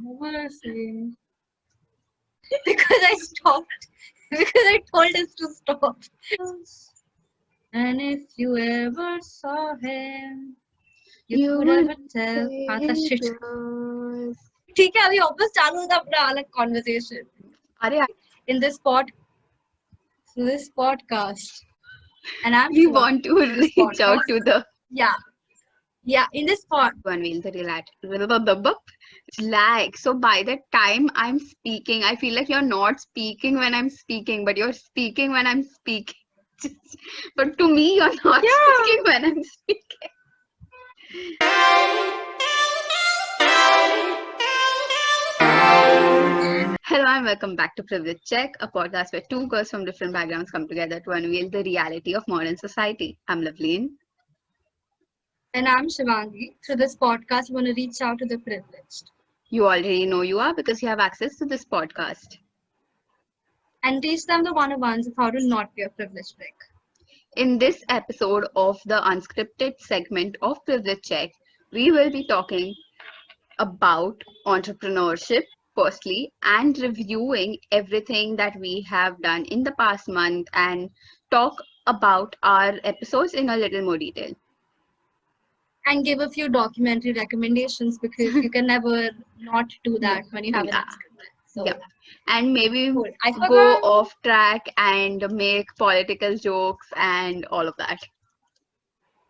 What was I saying? Because I stopped. Because I told us to stop. And if you ever saw him, you would ever tell. हाँ था shit. ठीक है अभी वापस चालू होता अपना अलग conversation. अरे In this podcast, and I'm we Shiva. want to reach out to the in this pod. to unveil the lag. So by the time I'm speaking, I feel like you're not speaking when I'm speaking, but you're speaking when I'm speaking. But to me, you're not speaking when I'm speaking. Hello and welcome back to Privilege Check, a podcast where two girls from different backgrounds come together to unveil the reality of modern society. I'm Loveleen. And I'm Shivangi. Through this podcast, we want to reach out to the privileged. You already know you are because you have access to this podcast. And teach them the 101s of how to not be a privileged prick. In this episode of the unscripted segment of Privilege Check, we will be talking about entrepreneurship firstly and reviewing everything that we have done in the past month and talk about our episodes in a little more detail. And give a few documentary recommendations because you can never not do that when you have an unscripted. So, and maybe cool. go off track and make political jokes and all of that.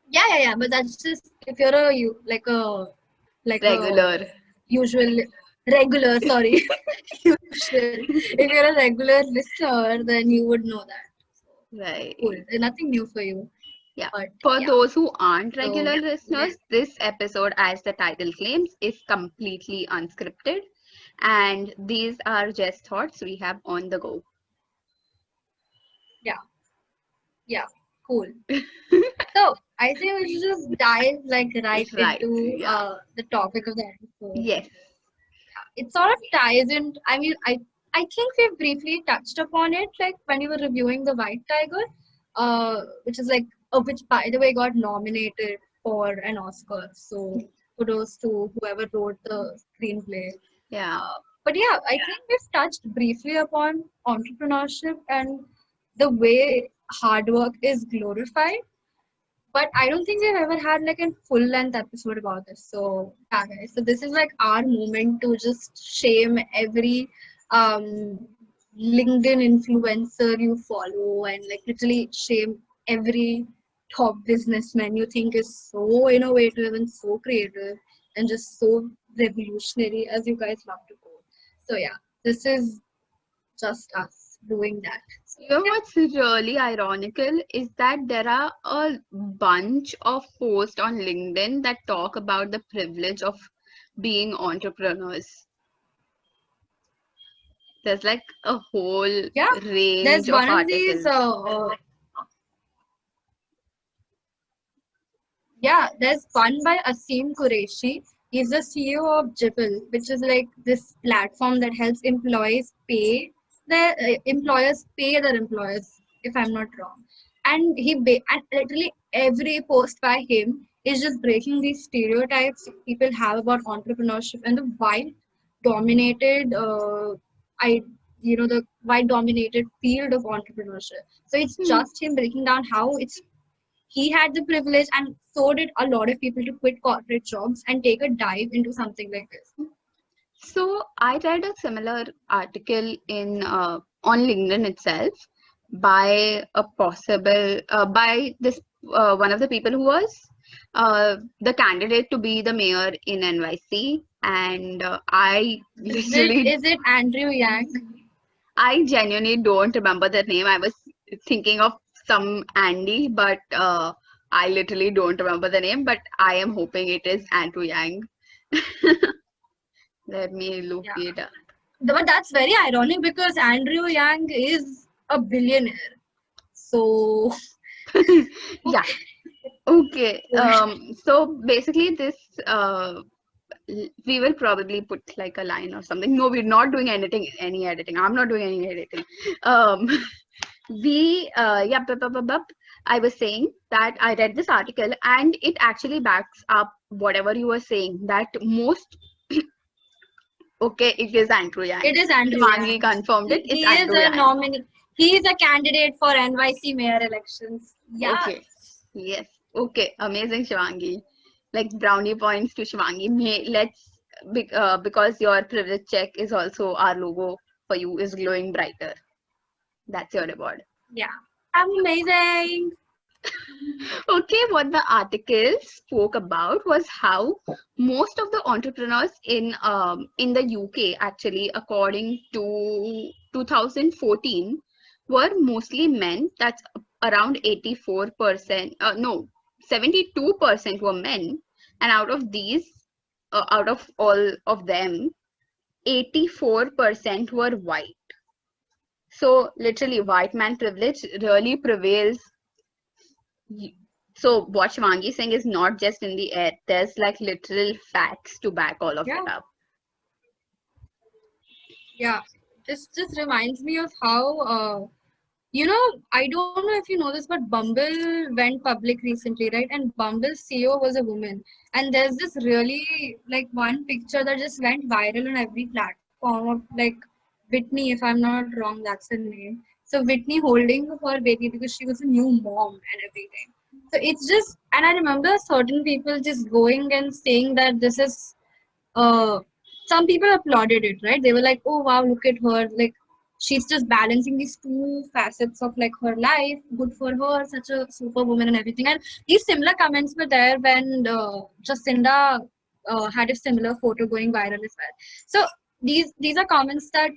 Yeah. But that's just if you're a regular. Sorry, usual. If you're a regular listener, then you would know that. Right. Cool. There's nothing new for you. Yeah. But for those who aren't regular listeners, this episode, as the title claims, is completely unscripted. And these are just thoughts we have on the go. Yeah. Cool. So I think we should just dive right into the topic of the episode. Yes. It sort of ties in. I mean, I think we've briefly touched upon it, like when you were reviewing The White Tiger, which is which by the way got nominated for an Oscar. So kudos to whoever wrote the screenplay. Yeah. But yeah, I think we've touched briefly upon entrepreneurship and the way hard work is glorified. But I don't think we've ever had like a full length episode about this. So yeah, guys. So this is like our moment to just shame every LinkedIn influencer you follow and like literally shame every top businessman you think is so innovative and so creative and just so revolutionary as you guys love to quote. So yeah, this is just us doing that. You know what's really ironical is that there are a bunch of posts on LinkedIn that talk about the privilege of being entrepreneurs. There's like a whole range there's one of articles. There's one by Asim Qureshi. He's the CEO of Jibble, which is like this platform that helps employers pay their employers, if I'm not wrong. And and literally every post by him is just breaking these stereotypes people have about entrepreneurship and the white dominated the white dominated field of entrepreneurship. So it's just him breaking down how he had the privilege and so did a lot of people to quit corporate jobs and take a dive into something like this. So I read a similar article in on LinkedIn itself by a possible by this one of the people who was the candidate to be the mayor in NYC, and I literally is it Andrew Yang? I genuinely don't remember the name. I was thinking of some Andy, but I literally don't remember the name. But I am hoping it is Andrew Yang. Let me look it up. But that's very ironic because Andrew Yang is a billionaire. So yeah. Okay. So basically this we will probably put like a line or something. No, we're not doing any editing. I'm not doing any editing. I was saying that I read this article and it actually backs up whatever you were saying, that most Okay, it is Andrew Yang. It is Andrew Shivani Yang. confirmed it. It's He is Andrew a Yang. nominee. He is a candidate for NYC mayor elections. Yeah. Okay. Yes. Okay. Amazing, Shivangi. Like brownie points to Shivangi. Because your privilege check is also our logo for you is glowing brighter. That's your reward. Yeah. Amazing. Okay, what the article spoke about was how most of the entrepreneurs in the UK, actually, according to 2014, were mostly men. That's around 84%. No, 72% were men, and out of all of them, 84% were white. So literally, white man privilege really prevails. So what Shivangi is saying is not just in the air. There's like literal facts to back all of Yeah. it up. Yeah. This just reminds me of how I don't know if you know this, but Bumble went public recently, right? And Bumble's CEO was a woman. And there's this really like one picture that just went viral on every platform of like Whitney, if I'm not wrong, that's her name. So Whitney holding her baby because she was a new mom and everything. So it's just, and I remember certain people just going and saying that this is uh, some people applauded it, right? They were like, "Oh wow, look at her! Like she's just balancing these two facets of like her life. Good for her, such a superwoman and everything." And these similar comments were there when Jacinda had a similar photo going viral as well. So these are comments that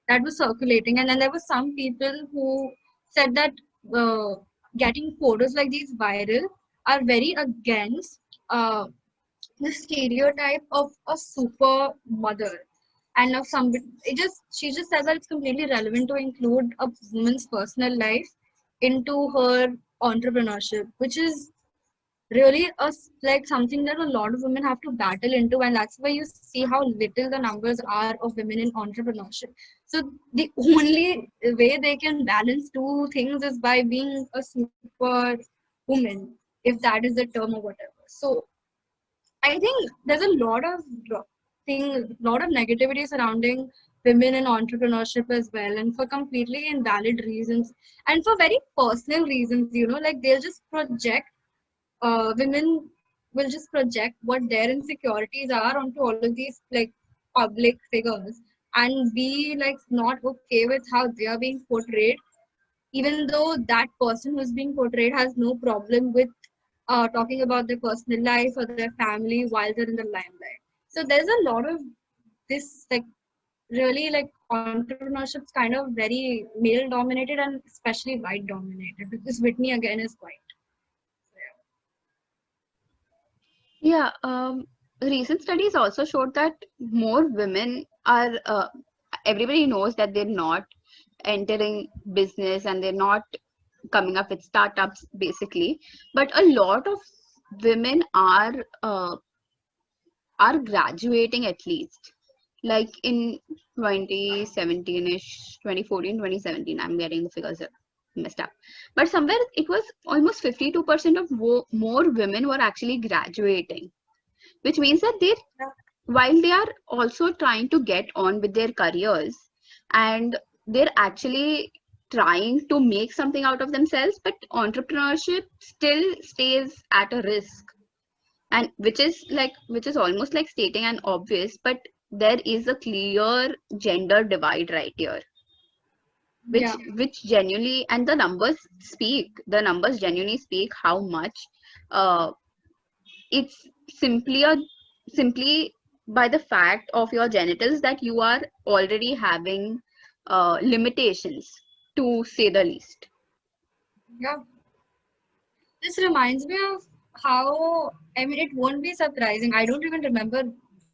that was circulating, and then there were some people who said that uh, getting photos like these viral are very against. The stereotype of a super mother and of somebody she just said that it's completely relevant to include a woman's personal life into her entrepreneurship, which is really like something that a lot of women have to battle into, and that's why you see how little the numbers are of women in entrepreneurship. So the only way they can balance two things is by being a super woman, if that is the term or whatever. So I think there's a lot of negativity surrounding women in entrepreneurship as well, and for completely invalid reasons, and for very personal reasons. Like they'll just project. Women will just project what their insecurities are onto all of these like public figures, and be like not okay with how they are being portrayed, even though that person who's being portrayed has no problem with talking about their personal life or their family while they're in the limelight. So there's a lot of this like really like entrepreneurship's kind of very male dominated and especially white dominated, because Whitney again is white. Yeah, recent studies also showed that more women are, everybody knows that they're not entering business and they're not coming up with startups basically, but a lot of women are graduating at least. Like in 2017-ish, 2014, 2017, I'm getting the figures messed up. But somewhere it was almost 52% of more women were actually graduating, which means that while they are also trying to get on with their careers and they're actually trying to make something out of themselves, but entrepreneurship still stays at a risk, and which is almost like stating an obvious, but there is a clear gender divide right here, Yeah, which genuinely, and the numbers genuinely speak how much uh it's simply by the fact of your genitals that you are already having limitations, to say the least. yeah. This reminds me of how, I mean, it won't be surprising. I don't even remember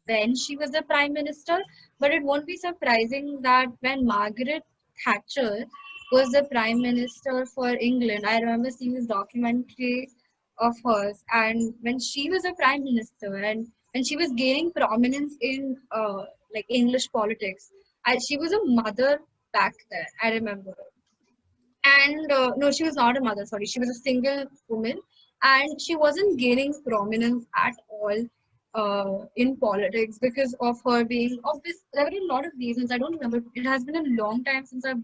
when she was the prime minister, but it won't be surprising that when Margaret Thatcher was the prime minister for England, I remember seeing this documentary of hers, and when she was a prime minister and when she was gaining prominence in like English politics, she was a mother back then. I remember, and no, she was not a mother, sorry, she was a single woman, and she wasn't gaining prominence at all. in politics because of her being obvious. There were a lot of reasons. I don't remember. It has been a long time since I've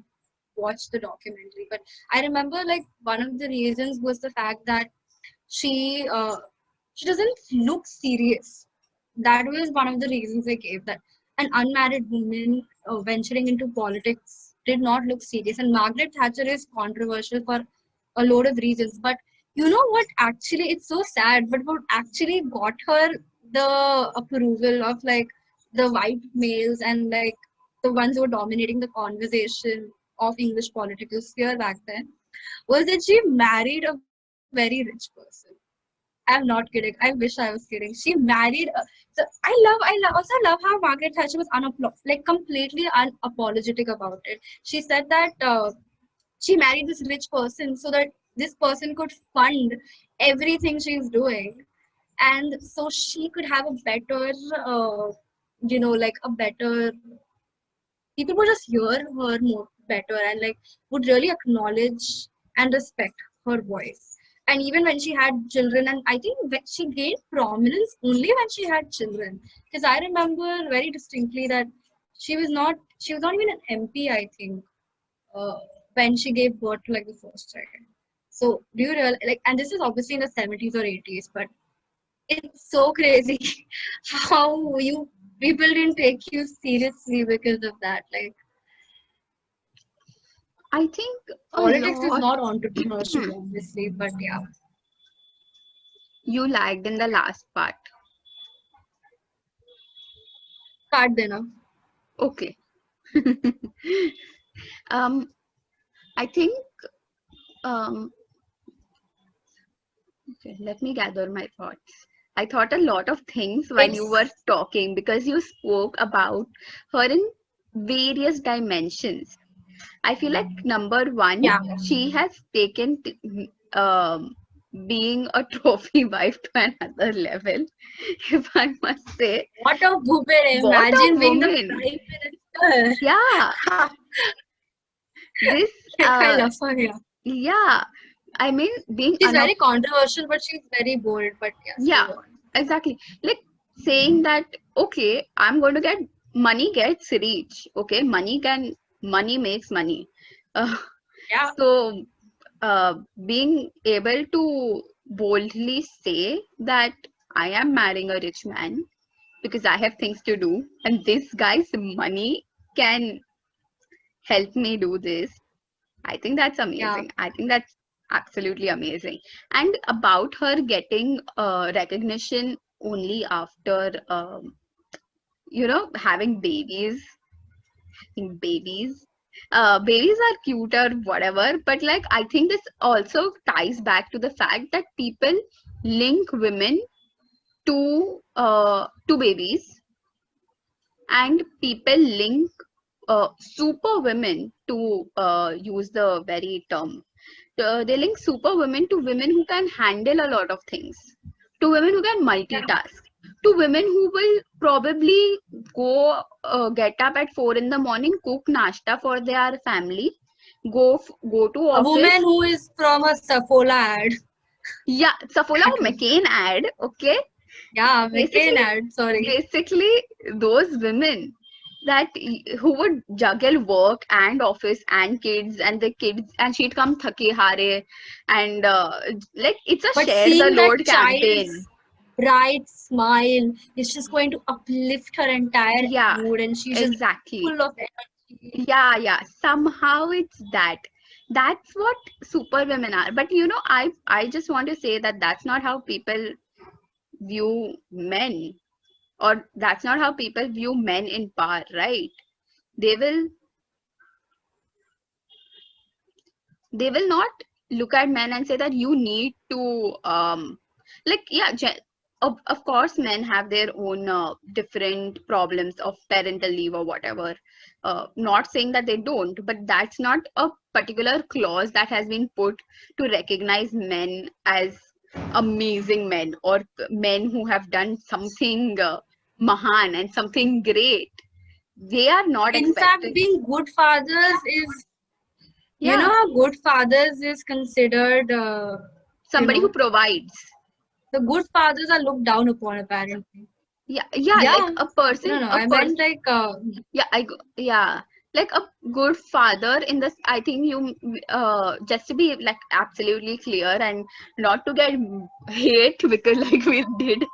watched the documentary, but I remember like one of the reasons was the fact that she she doesn't look serious. That was one of the reasons they gave, that an unmarried woman venturing into politics did not look serious. And Margaret Thatcher is controversial for a load of reasons. But you know what? Actually, it's so sad. But what actually got her the approval of like the white males and like the ones who were dominating the conversation of English political sphere back then was that she married a very rich person. I'm not kidding. I wish I was kidding. She married. So I also love how Margaret Thatcher was like completely unapologetic about it. She said that she married this rich person so that this person could fund everything she's doing, and so she could have a better, like a better. People would just hear her more better and like would really acknowledge and respect her voice. And even when she had children, and I think she gained prominence only when she had children, because I remember very distinctly that she was not even an MP, I think, uh, when she gave birth to like the first child. So do you realize, like, and this is obviously in the 70s or 80s, but it's so crazy how you people didn't take you seriously because of that. Like, I think a politics is lot not entrepreneurship, obviously, but yeah, you lagged in the last part. card dinner. Okay. um, I think um, okay, let me gather my thoughts. I thought a lot of things while you were It's talking because you spoke about her in various dimensions. I feel like number one, yeah. she has taken um, being a trophy wife to another level, if I must say. What a woman! What a Imagine being the woman! prime minister. Yeah, this, Like, I love her. Yeah, yeah, I mean, being she's very controversial, but she's very bold. But yes, yeah, go on. exactly. Like saying that, okay, I'm going to get money gets rich. Okay, money makes money. Uh, Yeah, so, being able to boldly say that I am marrying a rich man because I have things to do, and this guy's money can help me do this. I think that's yeah, amazing. I think that's absolutely amazing. And about her getting recognition only after, having babies. I think babies are cute or whatever, but like I think this also ties back to the fact that people link women to babies, and people link super women to use the very term. They link super women to women who can handle a lot of things, to women who can yeah. multitask, to women who will probably go get up at 4 in the morning, cook nashta for their family, go to A woman office. who is from a Saffola ad. Yeah, Saffola That woman. McCain ad, okay? Yeah, McCain Basically, ad. Sorry. basically those women who would juggle work and office and kids and the kids, and she'd come thake hare, and like it's a But share the seeing that load campaign. child's bright smile is just going to uplift her entire Yeah, mood, and she's just exactly. full of energy. Yeah, somehow it's that's what super women are. But I just want to say that that's not how people view men, or that's not how people view men in power, right? They will they will not look at men and say that you need to like yeah of course men have their own different problems of parental leave or whatever, not saying that they don't, but that's not a particular clause that has been put to recognize men as amazing men, or men who have done something mahan and something great. They are not In fact, expected. being good fathers is, Yeah, good fathers is considered, you somebody who know, provides. the good fathers are looked down upon apparently. yeah, like Yeah. a person, No, a I person. meant like Yeah, like a good father in this. I think you just to be like absolutely clear and not to get hate because like we did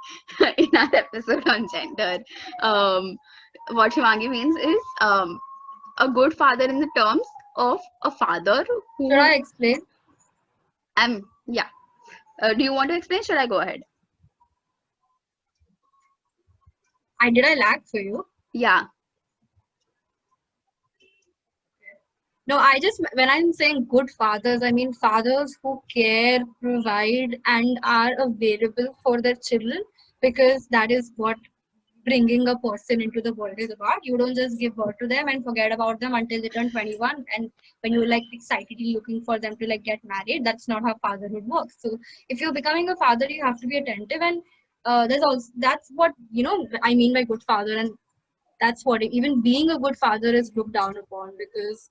in our episode on gender. Um, what Shivangi means is a good father in the terms of a father should who I explain? yeah. Do you want to explain? Should I go ahead? I lag for you? Yeah, No, I just, when I'm saying good fathers, I mean fathers who care, provide, and are available for their children, because that is what bringing a person into the world is about. You don't just give birth to them and forget about them until they turn 21, and when you're like excitedly looking for them to like get married. That's not how fatherhood works. So if you're becoming a father, you have to be attentive, and there's also, that's what, I mean by good father, and that's what, even being a good father is looked down upon, because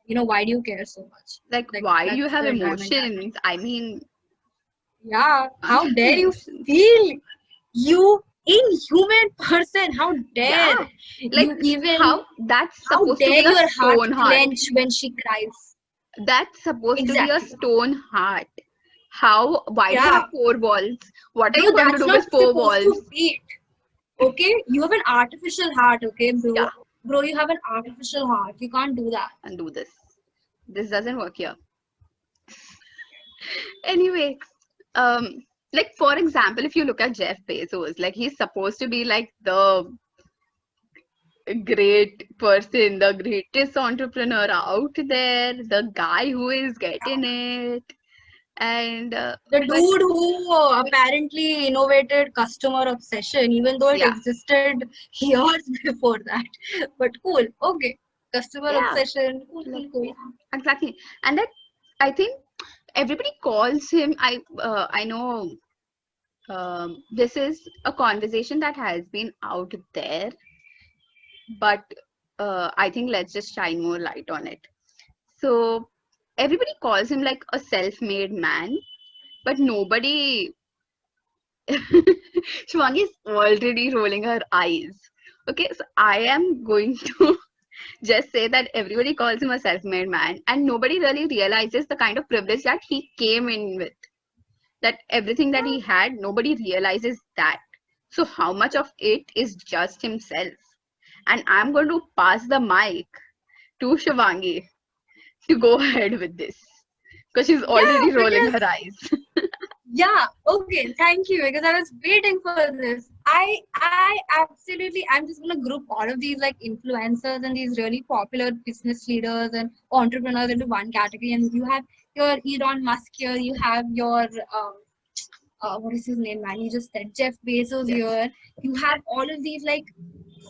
why do you care so much? like Like, why do you that's have the entire emotions? mentality. I mean, Yeah, I how have dare you emotions. feel, you inhuman person, how dare Yeah, like you even, how that's how supposed to dare be a your heart stone heart. clench when she cries. That's supposed to be a Exactly. stone heart. How, why do you have Yeah. four walls? What are you No, going to that's do not with four supposed walls? to beat. Okay? You have an artificial heart, okay, Yeah, bro? Bro, you have an artificial heart. You can't do that. and do this. This doesn't work here. Anyway, um, like for example, if you look at Jeff Bezos, like he's supposed to be like the great person, the greatest entrepreneur out there, the guy who is getting it. And The but dude who apparently innovated customer obsession, even though it yeah, existed years before that. But cool, okay. Customer yeah, obsession, cool, like cool, cool. exactly. And that I think everybody calls him. I know this is a conversation that has been out there, but I think let's just shine more light on it. So everybody calls him like a self-made man, but nobody. Shwangi is already rolling her eyes. Okay, so I am going to just say that everybody calls him a self-made man, and nobody really realizes the kind of privilege that he came in with. That everything that he had, nobody realizes that. So how much of it is just himself? And I'm going to pass the mic to Shivangi to go ahead with this because she's Yeah, already rolling because her eyes. yeah, okay, thank you. Because I was waiting for this. I absolutely, I'm just gonna group all of these like influencers and these really popular business leaders and entrepreneurs into one category. And you have your Elon Musk here, you have your what is his name, man? You just said Jeff Bezos Yes. here. You have all of these like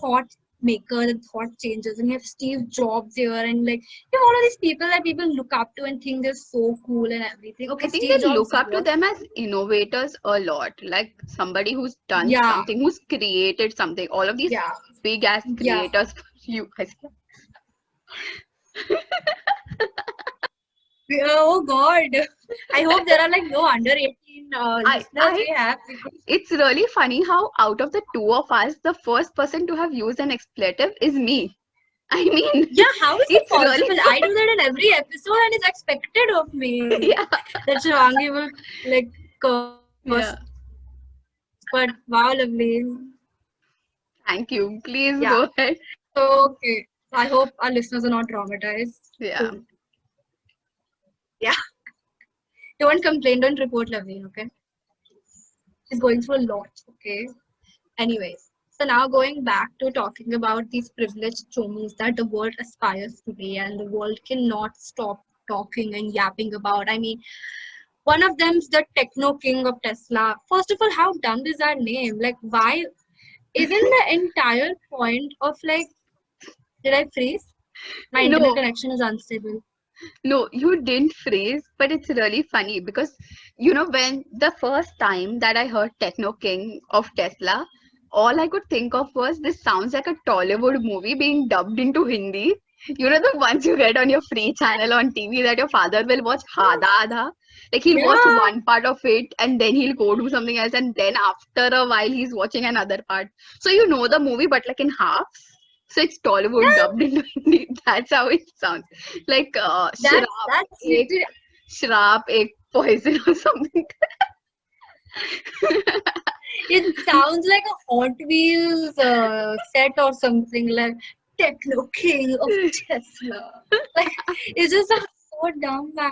thought makers and thought changers, and you have Steve Jobs here, and like you have all of these people that people look up to and think they're so cool and everything. I Okay, think Steve they Jobs look up to was, them as innovators a lot, like somebody who's done yeah, something, who's created something. All of these yeah, big ass yeah. creators, you, Oh God, I hope there are like no under 18 listeners I we have, because it's really funny how out of the two of us, the first person to have used an expletive is me. I mean, yeah, how is it it's really possible? I do that in every episode, and it's expected of me yeah, that Shivangi will like curse. yeah. But wow, lovely. Thank you. Please Yeah. go ahead. So, okay. So I hope our listeners are not traumatized. Yeah. Cool. Yeah. Don't complain. Don't report Lovely. Okay. She's going through a lot. Okay. Anyways. So now going back to talking about these privileged chommies that the world aspires to be, and the world cannot stop talking and yapping about. I mean, one of them's the techno king of Tesla. First of all, how dumb is that name? Like, why isn't the entire point of like, did I freeze? My internet No, connection is unstable. no, you didn't phrase, but it's really funny because when the first time that I heard Techno King of Tesla, all I could think of was this sounds like a Tollywood movie being dubbed into Hindi. You know the ones you get on your free channel on TV that your father will watch Hada Adha? Like he'll watch Yeah, one part of it and then he'll go do something else and then after a while he's watching another part. So you know the movie but like in half. So it's Tollywood yeah. dubbed into Hindi. That's how it sounds. Like That's literally. Shrap ek poison or something. It sounds like a Hot Wheels set or something like Techno King of Tesla. Like it just sounds so dumb, man.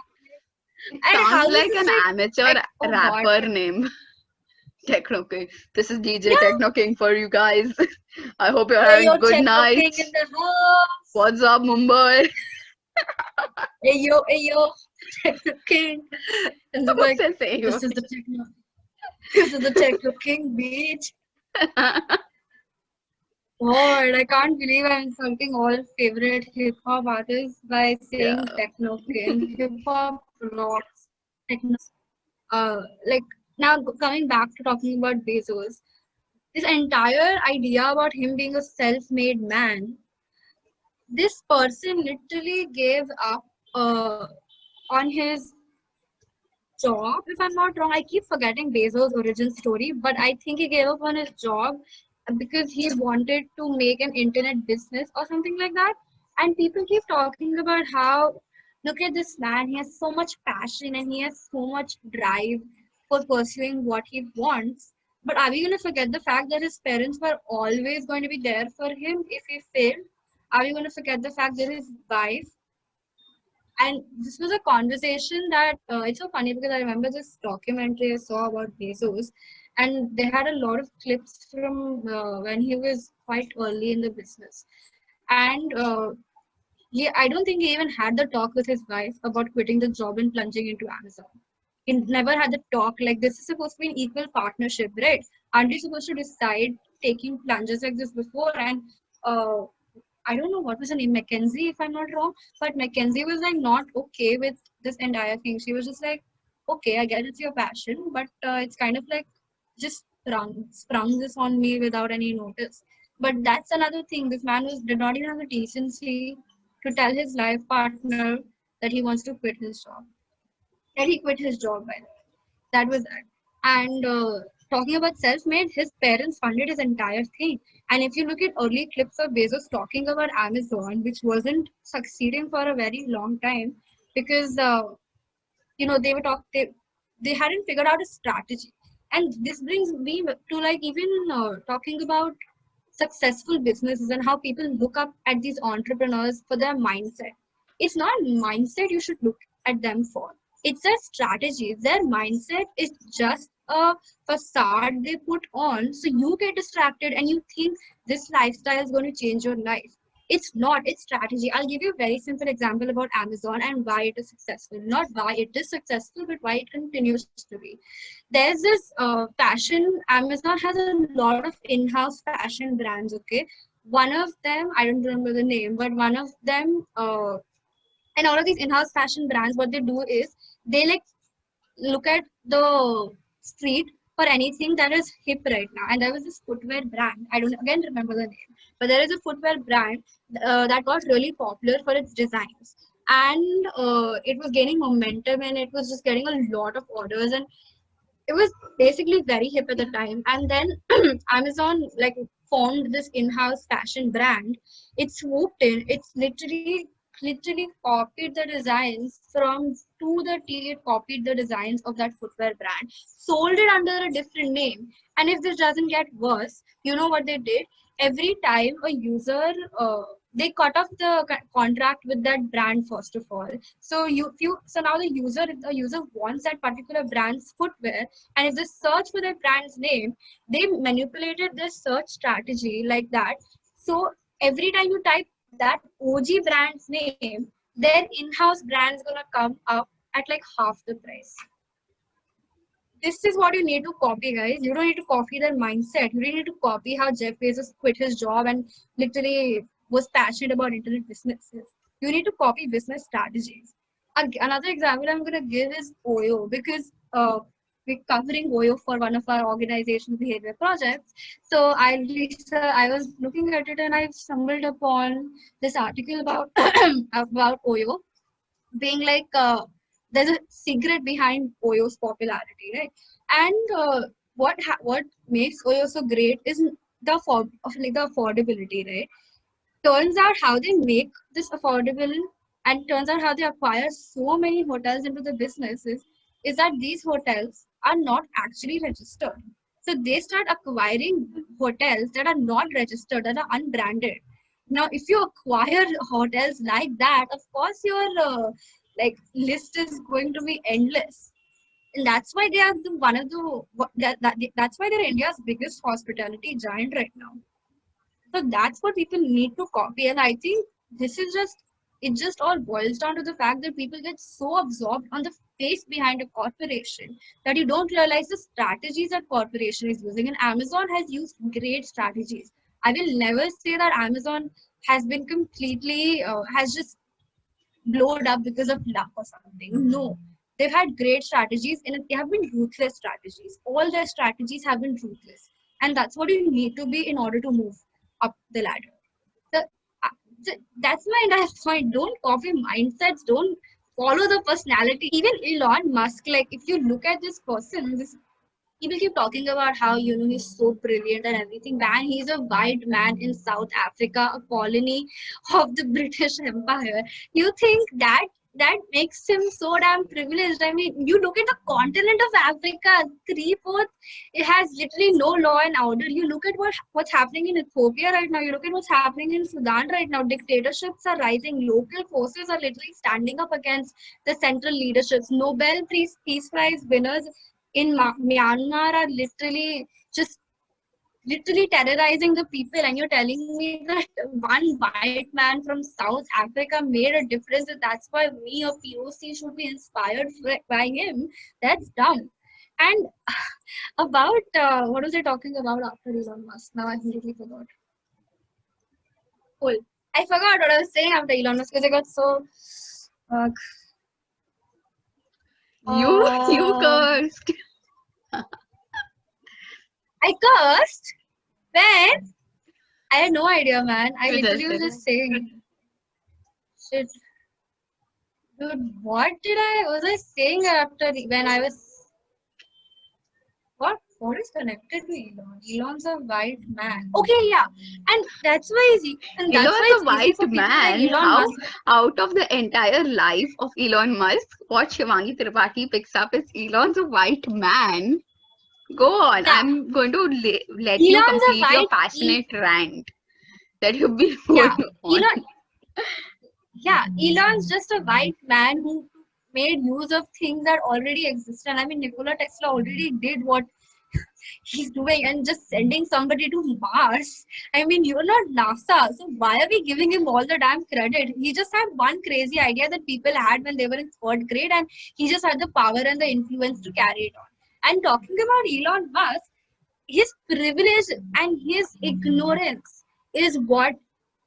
And Sounds how is like this an like? amateur Oh God. rapper name. Techno King. This is DJ Yeah. Techno King for you guys. I hope you're Hey, having yo, good Techno King nights. in the house. What's up, Mumbai? Hey yo, Techno King. And they're What's like, that saying? this is the Techno. This is the Techno King beach. God, I can't believe I'm insulting all favorite hip hop artists by Yeah. saying Techno King. Hip hop rocks. Techno. Like now coming back to talking about Bezos, this entire idea about him being a self-made man, this person literally gave up on his job. If I'm not wrong, I keep forgetting Bezos' origin story, but I think he gave up on his job because he wanted to make an internet business or something like that. And people keep talking about how, look at this man, he has so much passion and he has so much drive for pursuing what he wants. But are we going to forget the fact that his parents were always going to be there for him if he failed? Are we going to forget the fact that his wife, and this was a conversation that it's so funny because I remember this documentary I saw about Bezos, and they had a lot of clips from when he was quite early in the business. And I don't think he even had the talk with his wife about quitting the job and plunging into Amazon. He never had the talk like this is supposed to be an equal partnership, right? Aren't you supposed to decide taking plunges like this before? And uh, I don't know what was her name, Mackenzie, if I'm not wrong, but Mackenzie was like not okay with this entire thing. She was just like, okay, I get it's your passion, but it's kind of like just sprung this on me without any notice. But that's another thing. This man did not even have the decency to tell his life partner that he wants to quit his job. And he quit his job, by the way. That was that. And talking about self-made, his parents funded his entire thing. And if you look at early clips of Bezos talking about Amazon, which wasn't succeeding for a very long time, because they were they hadn't figured out a strategy. And this brings me to like even talking about successful businesses and how people look up at these entrepreneurs for their mindset. It's not mindset you should look at them for. It's their strategy. Their mindset is just a facade they put on so you get distracted and you think this lifestyle is going to change your life. It's not, it's strategy. I'll give you a very simple example about Amazon and why it is successful. Not why it is successful, but why it continues to be. There's this fashion. Amazon has a lot of in-house fashion brands. Okay, one of them I don't remember the name, but one of them, and all of these in-house fashion brands, what they do is they like look at the street for anything that is hip right now. And there was this footwear brand. I don't again remember the name, but there is a footwear brand that got really popular for its designs, and it was gaining momentum and it was just getting a lot of orders, and it was basically very hip at the time. And then Amazon like formed this in-house fashion brand. It swooped in. It's literally copied the designs from to the T. It copied the designs of that footwear brand, sold it under a different name. And if this doesn't get worse, you know what they did? Every time a user they cut off the contract with that brand first of all. So so now if the user wants that particular brand's footwear, and if they search for that brand's name, they manipulated their search strategy like that. So every time you type that OG brand's name, their in-house brand's gonna come up at like half the price. This is what you need to copy, guys. You don't need to copy their mindset. You don't need to copy how Jeff Bezos quit his job and literally was passionate about internet businesses. You need to copy business strategies. Another example I'm gonna give is Oyo, because we're covering OYO for one of our organizational behavior projects. So I was looking at it and I stumbled upon this article about about OYO being like there's a secret behind OYO's popularity, right? And what makes OYO so great is the affordability, right? Turns out how they make this affordable and turns out how they acquire so many hotels into the businesses is that these hotels are not actually registered. So they start acquiring hotels that are not registered, that are unbranded. Now, if you acquire hotels like that, of course your like list is going to be endless. And that's why they are one of the that's why they're India's biggest hospitality giant right now. So that's what people need to copy. And I think this is just, it just all boils down to the fact that people get so absorbed on the face behind a corporation that you don't realize the strategies that corporation is using. And Amazon has used great strategies. I will never say that Amazon has been completely, has just blowed up because of luck or something. No. They've had great strategies and they have been ruthless strategies. All their strategies have been ruthless. And that's what you need to be in order to move up the ladder. So, uh, that's my entire point. Don't copy mindsets. Don't follow the personality. Even Elon Musk, like if you look at this person, this people keep talking about how he's so brilliant and everything. Man, he's a white man in South Africa, a colony of the British Empire. You think that that makes him so damn privileged? I mean, you look at the continent of Africa, three-fourths, it has literally no law and order. You look at what's happening in Ethiopia right now. You look at what's happening in Sudan right now. Dictatorships are rising. Local forces are literally standing up against the central leaderships. Nobel Peace Prize winners in Myanmar are just literally terrorizing the people, and you're telling me that one white man from South Africa made a difference, and that's why me, a POC, should be inspired by him? That's dumb. And about what was I talking about after Elon Musk? Now I completely forgot. Cool. I forgot what I was saying after Elon Musk because I got so. Uh, You uh, cursed. I cursed. When? I had no idea, man. I You just literally was did just it. saying, shit, dude, what was I saying after when I was, what is connected to Elon? Elon's a white man. Okay, yeah. And that's why Elon's a it's easy white for people like man. Elon How Musk. out of the entire life of Elon Musk, what Shivangi Tripathi picks up is Elon's a white man. Go on. Yeah, I'm going to let you Elon's a complete your white, passionate rant that you've been yeah, going on. Elon's just a white man who made use of things that already exist. And I mean, Nikola Tesla already did what he's doing and just sending somebody to Mars. I mean, you're not NASA, so why are we giving him all the damn credit? He just had one crazy idea that people had when they were in third grade, and he just had the power and the influence to carry it on. And talking about Elon Musk, his privilege and his ignorance is what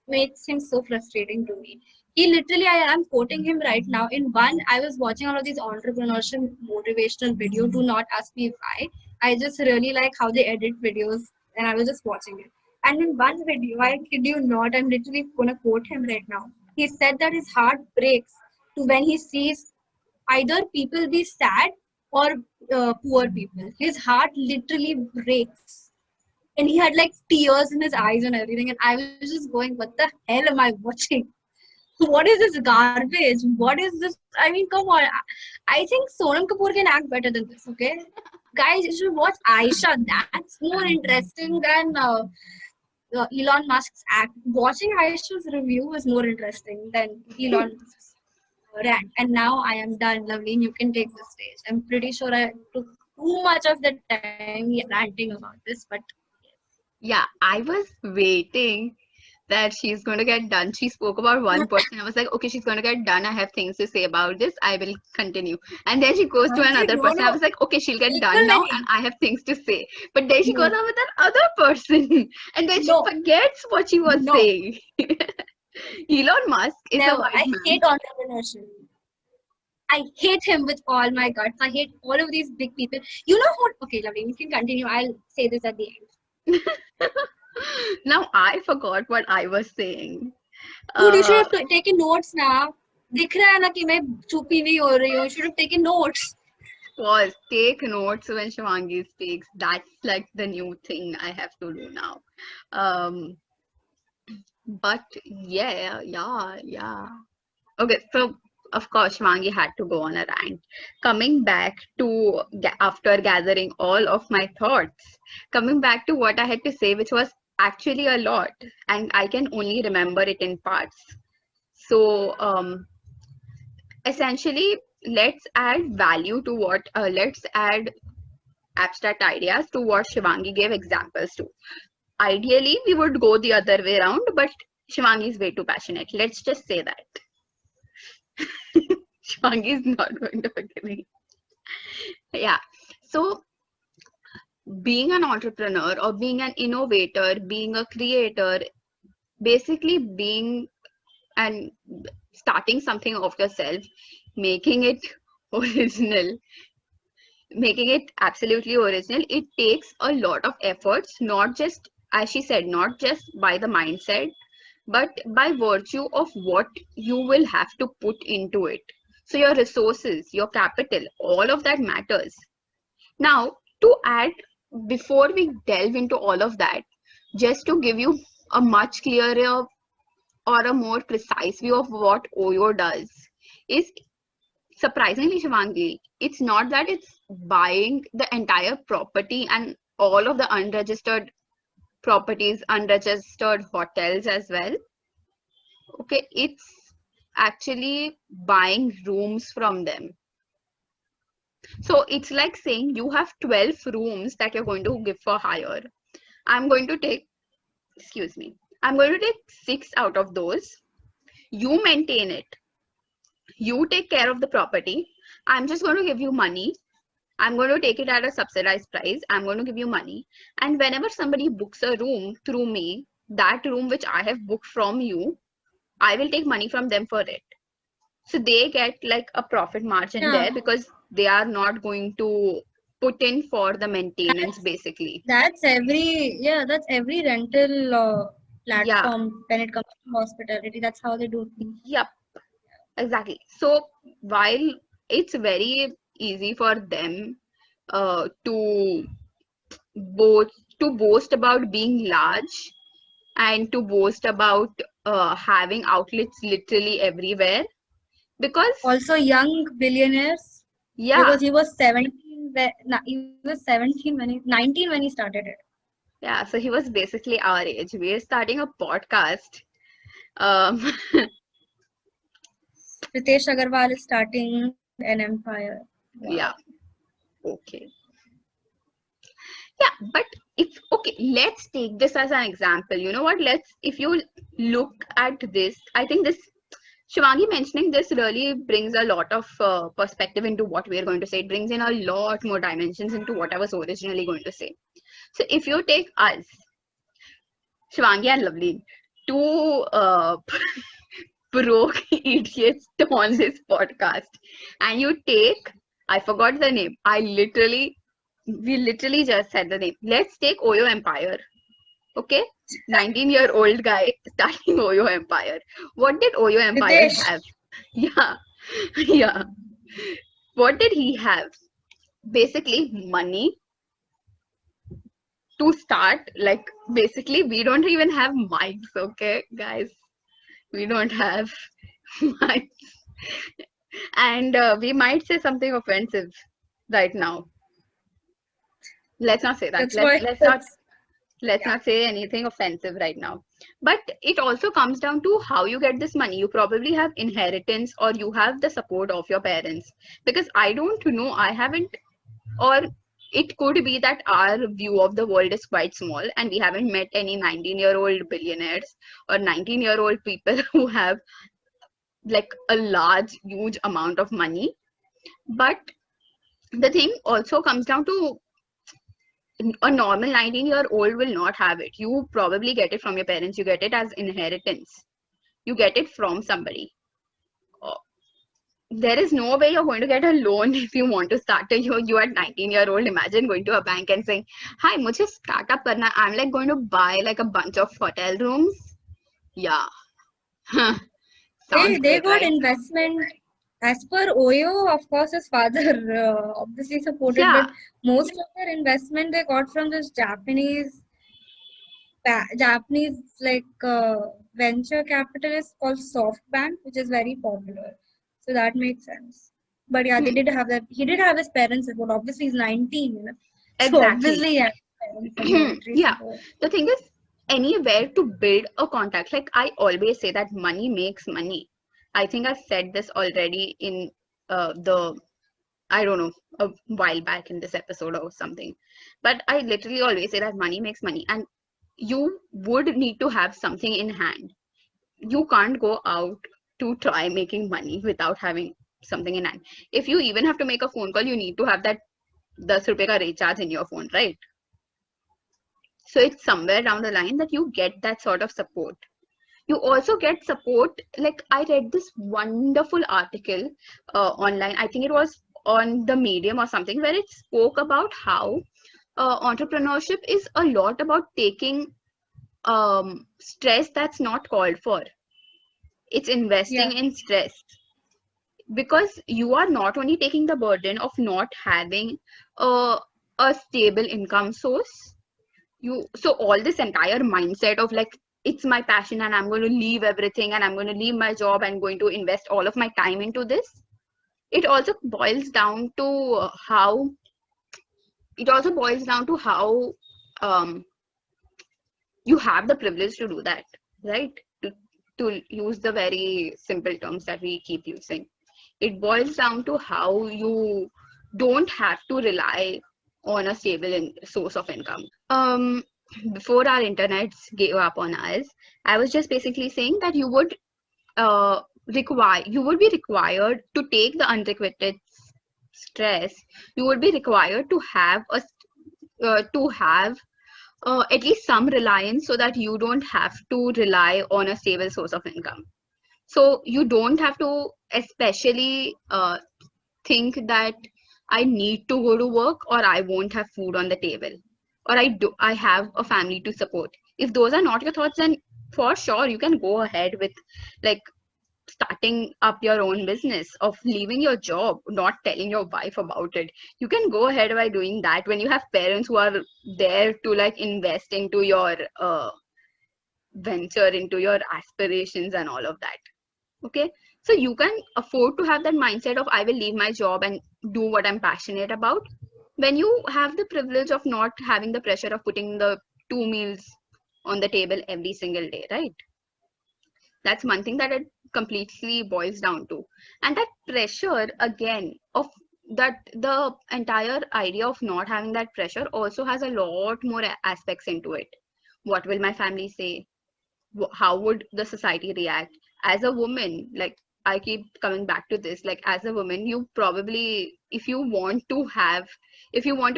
makes him so frustrating to me. He literally, I am quoting him right now. In one, I was watching all of these entrepreneurship motivational video. Do not ask me why. I just really like how they edit videos, and I was just watching it. And in one video, I kid you not, I'm literally gonna quote him right now. He said that his heart breaks to when he sees either people be sad or poor people. His heart literally breaks, and he had like tears in his eyes and everything. And I was just going, "What the hell am I watching? What is this garbage? What is this? I mean, come on. I think Sonam Kapoor can act better than this, okay? Guys, you should watch Aisha. That's more interesting than Elon Musk's act. Watching Aisha's review is more interesting than Elon Musk's rant. And now I am done, Lovely. You can take the stage. I'm pretty sure I took too much of the time ranting about this, but Yeah, I was waiting that she's going to get done. She spoke about one person. I was like, okay, she's going to get done. I have things to say about this. I will continue. And then she goes to Auntie, another no, person. I no, was like, okay, she'll get done बिल्कुल now, नहीं. and I have things to say. But then she goes No, on with another person, and then she no, forgets what she was no, saying. Elon Musk is a never. white I man. hate entrepreneurship. I hate him with all my guts. I hate all of these big people. You know who? Okay, lovely. You can continue. I'll say this at the end. Now I forgot what I was saying. Dude, you should Uh, have taken notes now. दिख रहा है ना कि मैं चुप ही नहीं हो रही हूँ. You should have taken notes. Pause. Take notes when Shivangi speaks. That's like the new thing I have to do now. Um, but yeah. Okay, so of course Shivangi had to go on a rant. Coming back to after gathering all of my thoughts, coming back to what I had to say, which was actually a lot, and I can only remember it in parts. So essentially, let's add value to let's add abstract ideas to what Shivangi gave examples to. Ideally, we would go the other way around, but Shivangi is way too passionate. Let's just say that. Shivangi is not going to forgive me. Yeah. So, being an entrepreneur or being an innovator, being a creator, basically being and starting something of yourself, making it original, making it absolutely original, it takes a lot of efforts, not just, as she said, not just by the mindset, but by virtue of what you will have to put into it. So your resources, your capital, all of that matters. Now, to add, before we delve into all of that, just to give you a much clearer or a more precise view of what Oyo does, is surprisingly, Shivangi, it's not that it's buying the entire property and all of the unregistered properties, unregistered hotels as well. Okay, it's actually buying rooms from them. So it's like saying you have 12 rooms that you're going to give for hire. I'm going to take, excuse me, I'm going to take 6 out of those. You maintain it. You take care of the property. I'm just going to give you money. I'm going to take it at a subsidized price. I'm going to give you money. And whenever somebody books a room through me, that room which I have booked from you, I will take money from them for it. So they get like a profit margin Yeah, there because they are not going to put in for the maintenance basically. that's every rental Yeah, platform when it comes to hospitality. That's how they do things. yep, exactly. So while it's very easy for them to boast about being large and to boast about having outlets literally everywhere, because Also, young billionaires yeah, because he was 17. He was 17 when 19 when he started it. yeah, so he was basically our age. We are starting a podcast. um Ritesh Agarwal is starting an empire. Wow. yeah, okay, yeah, but it's okay, let's take this as an example. You know what, let's, if you look at this, I think this Shivangi mentioning this really brings a lot of perspective into what we are going to say. It brings in a lot more dimensions into what I was originally going to say. So if you take us, Shivangi and Lovely, two broke idiots on this podcast, and you take, I forgot the name. We literally just said the name. Let's take Oyo Empire. Okay, 19-year-old guy starting Oyo Empire. What did Oyo Empire Ritesh, have? Yeah, yeah. What did he have? Basically, money to start. Like, basically, we don't even have mics, okay, guys? We don't have mics. And we might say something offensive right now. Let's not say that. that's why Let's not say anything offensive right now. But it also comes down to how you get this money. You probably have inheritance or you have the support of your parents. Because I don't know, I haven't, or it could be that our view of the world is quite small and we haven't met any 19-year-old billionaires or 19-year-old people who have like a large, huge amount of money. But the thing also comes down to a normal 19-year-old will not have it. You probably get it from your parents. You get it as inheritance. You get it from somebody. there is no way you're going to get a loan if you want to start you are 19-year-old. Imagine going to a bank and saying, hi, mujhe startup karna hai. I'm like going to buy like a bunch of hotel rooms. Yeah. Sounds They good, got right? investment as per Oyo. Of course, his father obviously supported, Yeah, but most of their investment they got from this Japanese venture capitalist called SoftBank, which is very popular. So that makes sense. But yeah, they hmm, did have that. He did have his parents' support. Obviously, he's 19, so exactly. obviously he has parents and monetary Yeah, support. the thing is, anywhere to build a contact, like I always say that money makes money. I think I said this already in the I don't know, a while back in this episode or something. But I literally always say that money makes money, and you would need to have something in hand. You can't go out to try making money without having something in hand. If you even have to make a phone call, you need to have that 10 rupees ka recharge in your phone, right? So it's somewhere down the line that you get that sort of support. You also get support. Like I read this wonderful article online. I think it was on the Medium or something, where it spoke about how entrepreneurship is a lot about taking stress that's not called for. It's Yeah, investing in stress, because you are not only taking the burden of not having a, a stable income source. You so all this entire mindset of like, it's my passion and I'm going to leave everything and I'm going to leave my job and going to invest all of my time into this. It also boils down to how it also boils down to how um, you have the privilege to do that, right? To use the very simple terms that we keep using, it boils down to how you don't have to rely on a stable source of income. Before our internets gave up on us, I was just basically saying that you would be required to take the unrequited stress. You would be required to have at least some reliance, so that you don't have to rely on a stable source of income. So you don't have to especially think that I need to go to work or I won't have food on the table, or I have a family to support. If those are not your thoughts, then for sure you can go ahead with like starting up your own business, of leaving your job, not telling your wife about it. You can go ahead by doing that when you have parents who are there to like invest into your venture, into your aspirations and all of that. Okay, so you can afford to have that mindset of I will leave my job and do what I'm passionate about, when you have the privilege of not having the pressure of putting the 2 meals on the table every single day, right? That's one thing that it completely boils down to. And that pressure again of that, the entire idea of not having that pressure also has a lot more aspects into it. What will my family say? How would the society react? As a woman, like I keep coming back to this, like as a woman, you probably, if you want to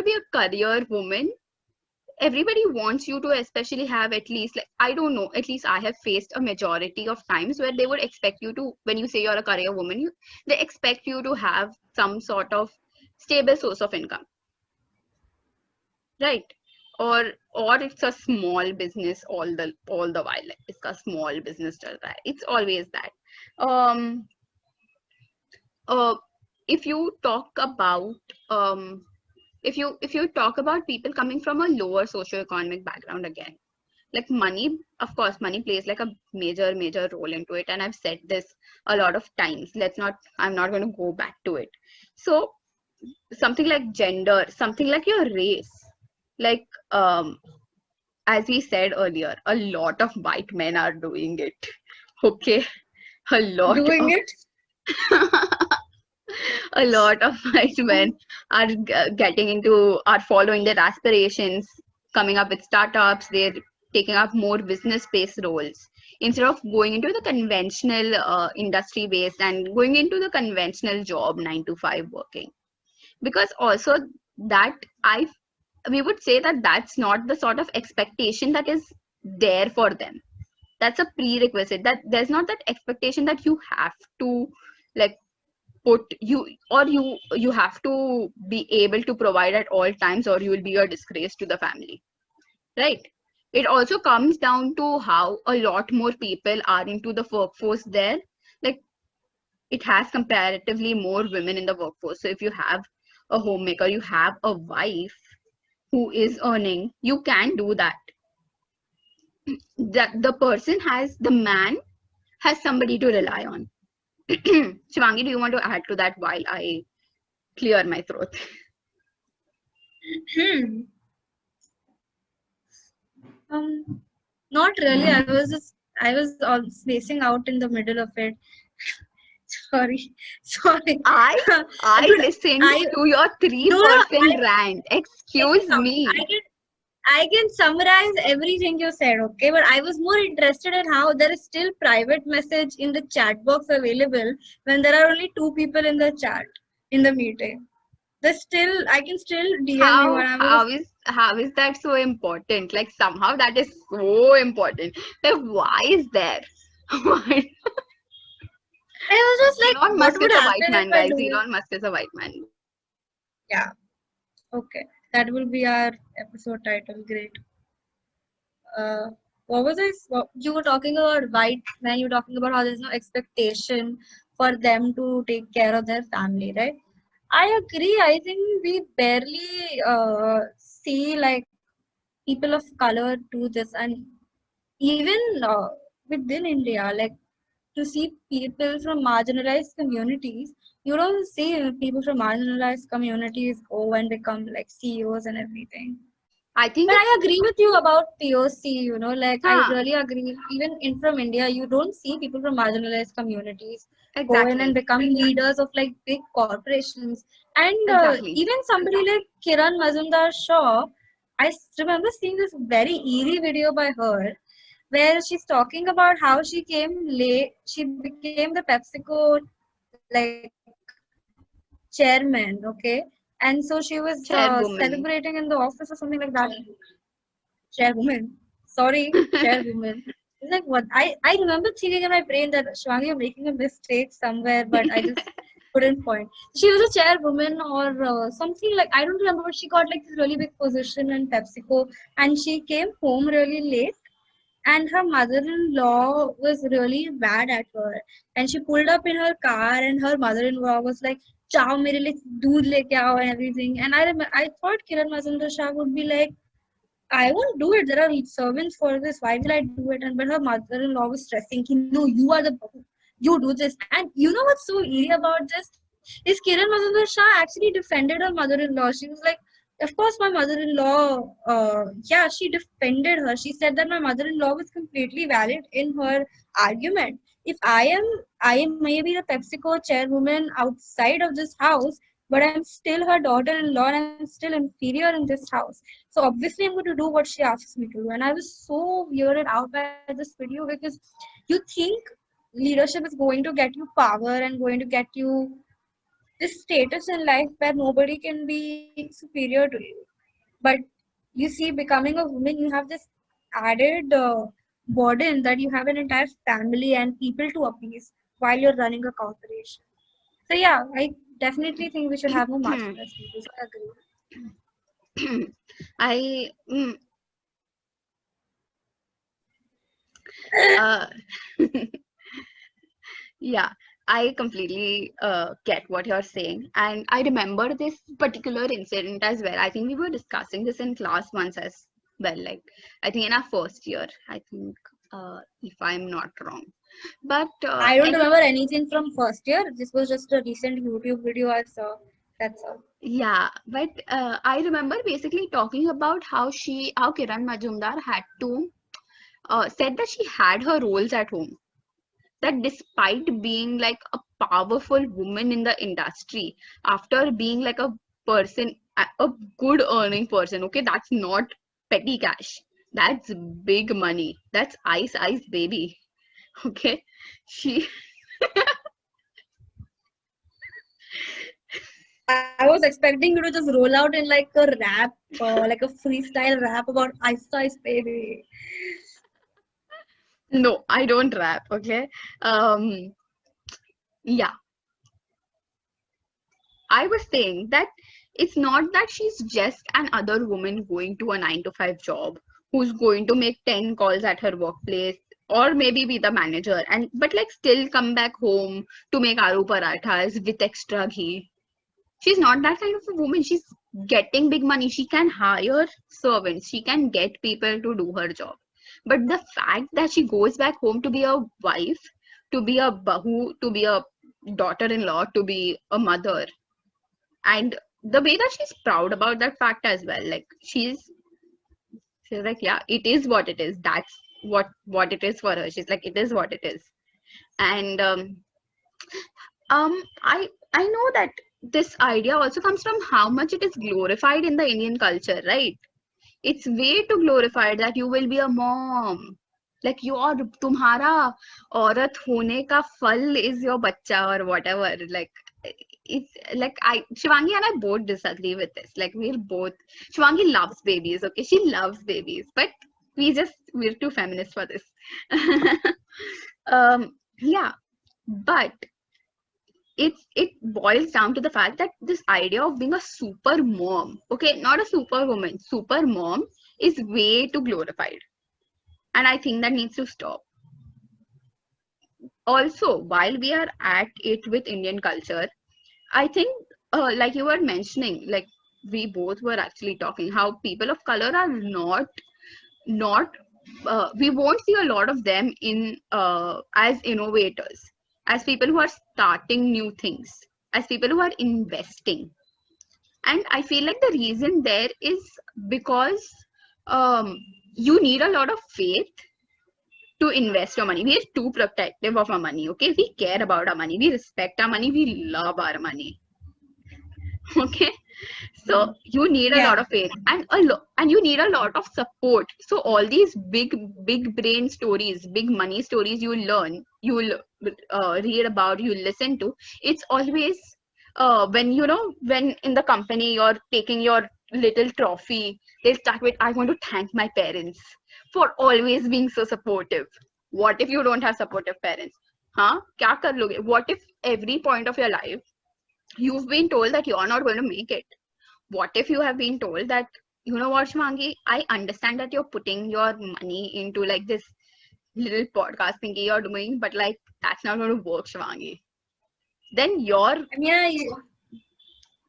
be a career woman, everybody wants you to especially have at least, like I don't know, at least I have faced a majority of times where they would expect you to, when you say you're a career woman, they expect you to have some sort of stable source of income, right? Or it's a small business all the while, like it's a small business chal raha hai. It's always that. um uh, if you talk about um if you talk about people coming from a lower socioeconomic background, again, like money, of course money plays like a major role into it, and I've said this a lot of times. I'm not going to go back to it. So something like gender, something like your race, like as we said earlier, a lot of white men are doing it. Okay, a lot doing of it. a lot of white men are are following their aspirations, coming up with startups. They're taking up more business based roles instead of going into the conventional industry based and going into the conventional job 9 to 5 working. Because also that I we would say that that's not the sort of expectation that is there for them. That's a prerequisite, that there's not that expectation that you have to like put you, or you have to be able to provide at all times, or you will be a disgrace to the family, right? It also comes down to how a lot more people are into the workforce there. Like, it has comparatively more women in the workforce. So if you have a homemaker, you have a wife who is earning, you can do that. That the man has somebody to rely on. Shivangi, do you want to add to that while I clear my throat? Hmm. Not really. I was all spacing out in the middle of it. Sorry, sorry. I I Dude, listened I to your three no, no. person rant. Excuse I me. can I can summarize everything you said, okay? But I was more interested in how there is still private message in the chat box available when there are only two people in the chat in the meeting. There's still I can still DM you, How and I was how is how is that so important? Like, somehow that is so important. Like, why is there? Why? I was just like, Elon what Musk would is a white happen if man, I guys. do? Elon Musk is a white man. Yeah, okay. That will be our episode title. Great. uh, what was this? You were talking about white when you were talking about how there's no expectation for them to take care of their family, right? I agree. I think we barely see like people of color do this, and even within India, like to see people from marginalized communities, you don't see people from marginalized communities go and become like CEOs and everything. I think But it's I agree with you about POC, like I huh, really agree. Even in from India, you don't see people from marginalized communities go in and exactly. become leaders of like big corporations. And Exactly. even somebody like Kiran Mazumdar Shaw, remember seeing this very eerie video by her where she's talking about how she came late, she became the PepsiCo like chairman, okay? And so she was Chairwoman. celebrating in the office or something like that. Chairwoman. Sorry, chairwoman. It's like what I remember thinking in my brain that Shwangi, you're making a mistake somewhere, but I just couldn't point. She was a chairwoman or something like I don't remember, but she got like this really big position in PepsiCo, and she came home really late. And her mother-in-law was really bad at her, and she pulled up in her car, and her mother-in-law was like, "Chao, mere liye doodh leke aao," and everything. And I thought Kiran Mazumdar Shah would be like, I won't do it. There are servants for this. Why will I do it? And but her mother-in-law was stressing, no, you are the you do this. And you know what's so eerie about this? Is Kiran Mazumdar Shah actually defended her mother-in-law. She was like, of course, my mother-in-law, yeah, she defended her. She said that my mother-in-law was completely valid in her argument. If I am maybe the PepsiCo chairwoman outside of this house, but I'm still her daughter-in-law and I'm still inferior in this house. So obviously I'm going to do what she asks me to do. And I was so weirded out by this video because you think leadership is going to get you power and going to get you this status in life where nobody can be superior to you. But you see, becoming a woman, you have this added burden that you have an entire family and people to appease while you're running a corporation. So yeah, I definitely think we should have more marginalized people. So I agree. I uh yeah, I completely get what you're saying. And I remember this particular incident as well. I think we were discussing this in class once as well. Like, I think in our first year, I think, if I'm not wrong. But I don't remember anything from first year. This was just a recent YouTube video I saw. That's all. yeah, but I remember basically talking about how Kiran Majumdar had to, said that she had her roles at home. That despite being like a powerful woman in the industry, after being like a person, a good earning person, okay, that's not petty cash. That's big money. That's ice, baby. Okay. She, I was expecting you to just roll out in like a rap, like a freestyle rap about Ice Ice Baby. no, I don't rap, okay. Um, yeah. I was saying that it's not that she's just another woman going to a 9 to 5 job who's going to make 10 calls at her workplace or maybe be the manager and but like still come back home to make aloo parathas with extra ghee. She's not that kind of a woman. She's getting big money. She can hire servants. She can get people to do her job. But the fact that she goes back home to be a wife, to be a bahu, to be a daughter-in-law, to be a mother, and the way that she's proud about that fact as well, like she's like, yeah, it is what it is. That's what it is for her. She's like, it is what it is. And I know that this idea also comes from how much it is glorified in the Indian culture, right? It's way too glorified that you will be a mom. Like your तुम्हारा औरत होने का फल is your बच्चा or whatever. Like it's like Shivangi and I both disagree with this. Like Shivangi loves babies, okay? She loves babies, but we're too feminist for this. Yeah, but it boils down to the fact that this idea of being a super mom, okay, not a superwoman, super mom is way too glorified. And I think that needs to stop. Also, while we are at it with Indian culture, I think, like you were mentioning, like we both were actually talking how people of color are not we won't see a lot of them in as innovators, as people who are starting new things, as people who are investing. And I feel like the reason there is because um, you need a lot of faith to invest your money. We are too protective of our money, okay? We care about our money, we respect our money, we love our money. Okay, so you need a Yeah. lot of faith and and you need a lot of support. So all these big brain stories, big money stories you learn, you will read about, you listen to, it's always when when in the company you're taking your little trophy, they start with, I want to thank my parents for always being so supportive. What if you don't have supportive parents? Kya kar loge? What if every point of your life you've been told that you're not going to make it? What if you have been told that, you know what, Shvangi, I understand that you're putting your money into like this little podcast thingy you're doing, but like that's not going to work, Shvangi. Then you're And yeah,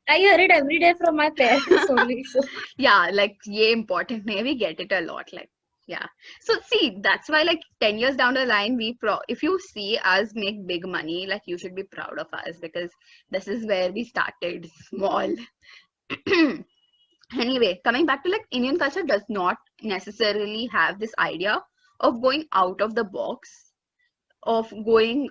I hear it every day from my parents only. So yeah, like yeah, important. We get it a lot, like yeah. So see, that's why like 10 years down the line, if you see us make big money, like you should be proud of us because this is where we started small. Anyway, coming back to like Indian culture does not necessarily have this idea of going out of the box, of going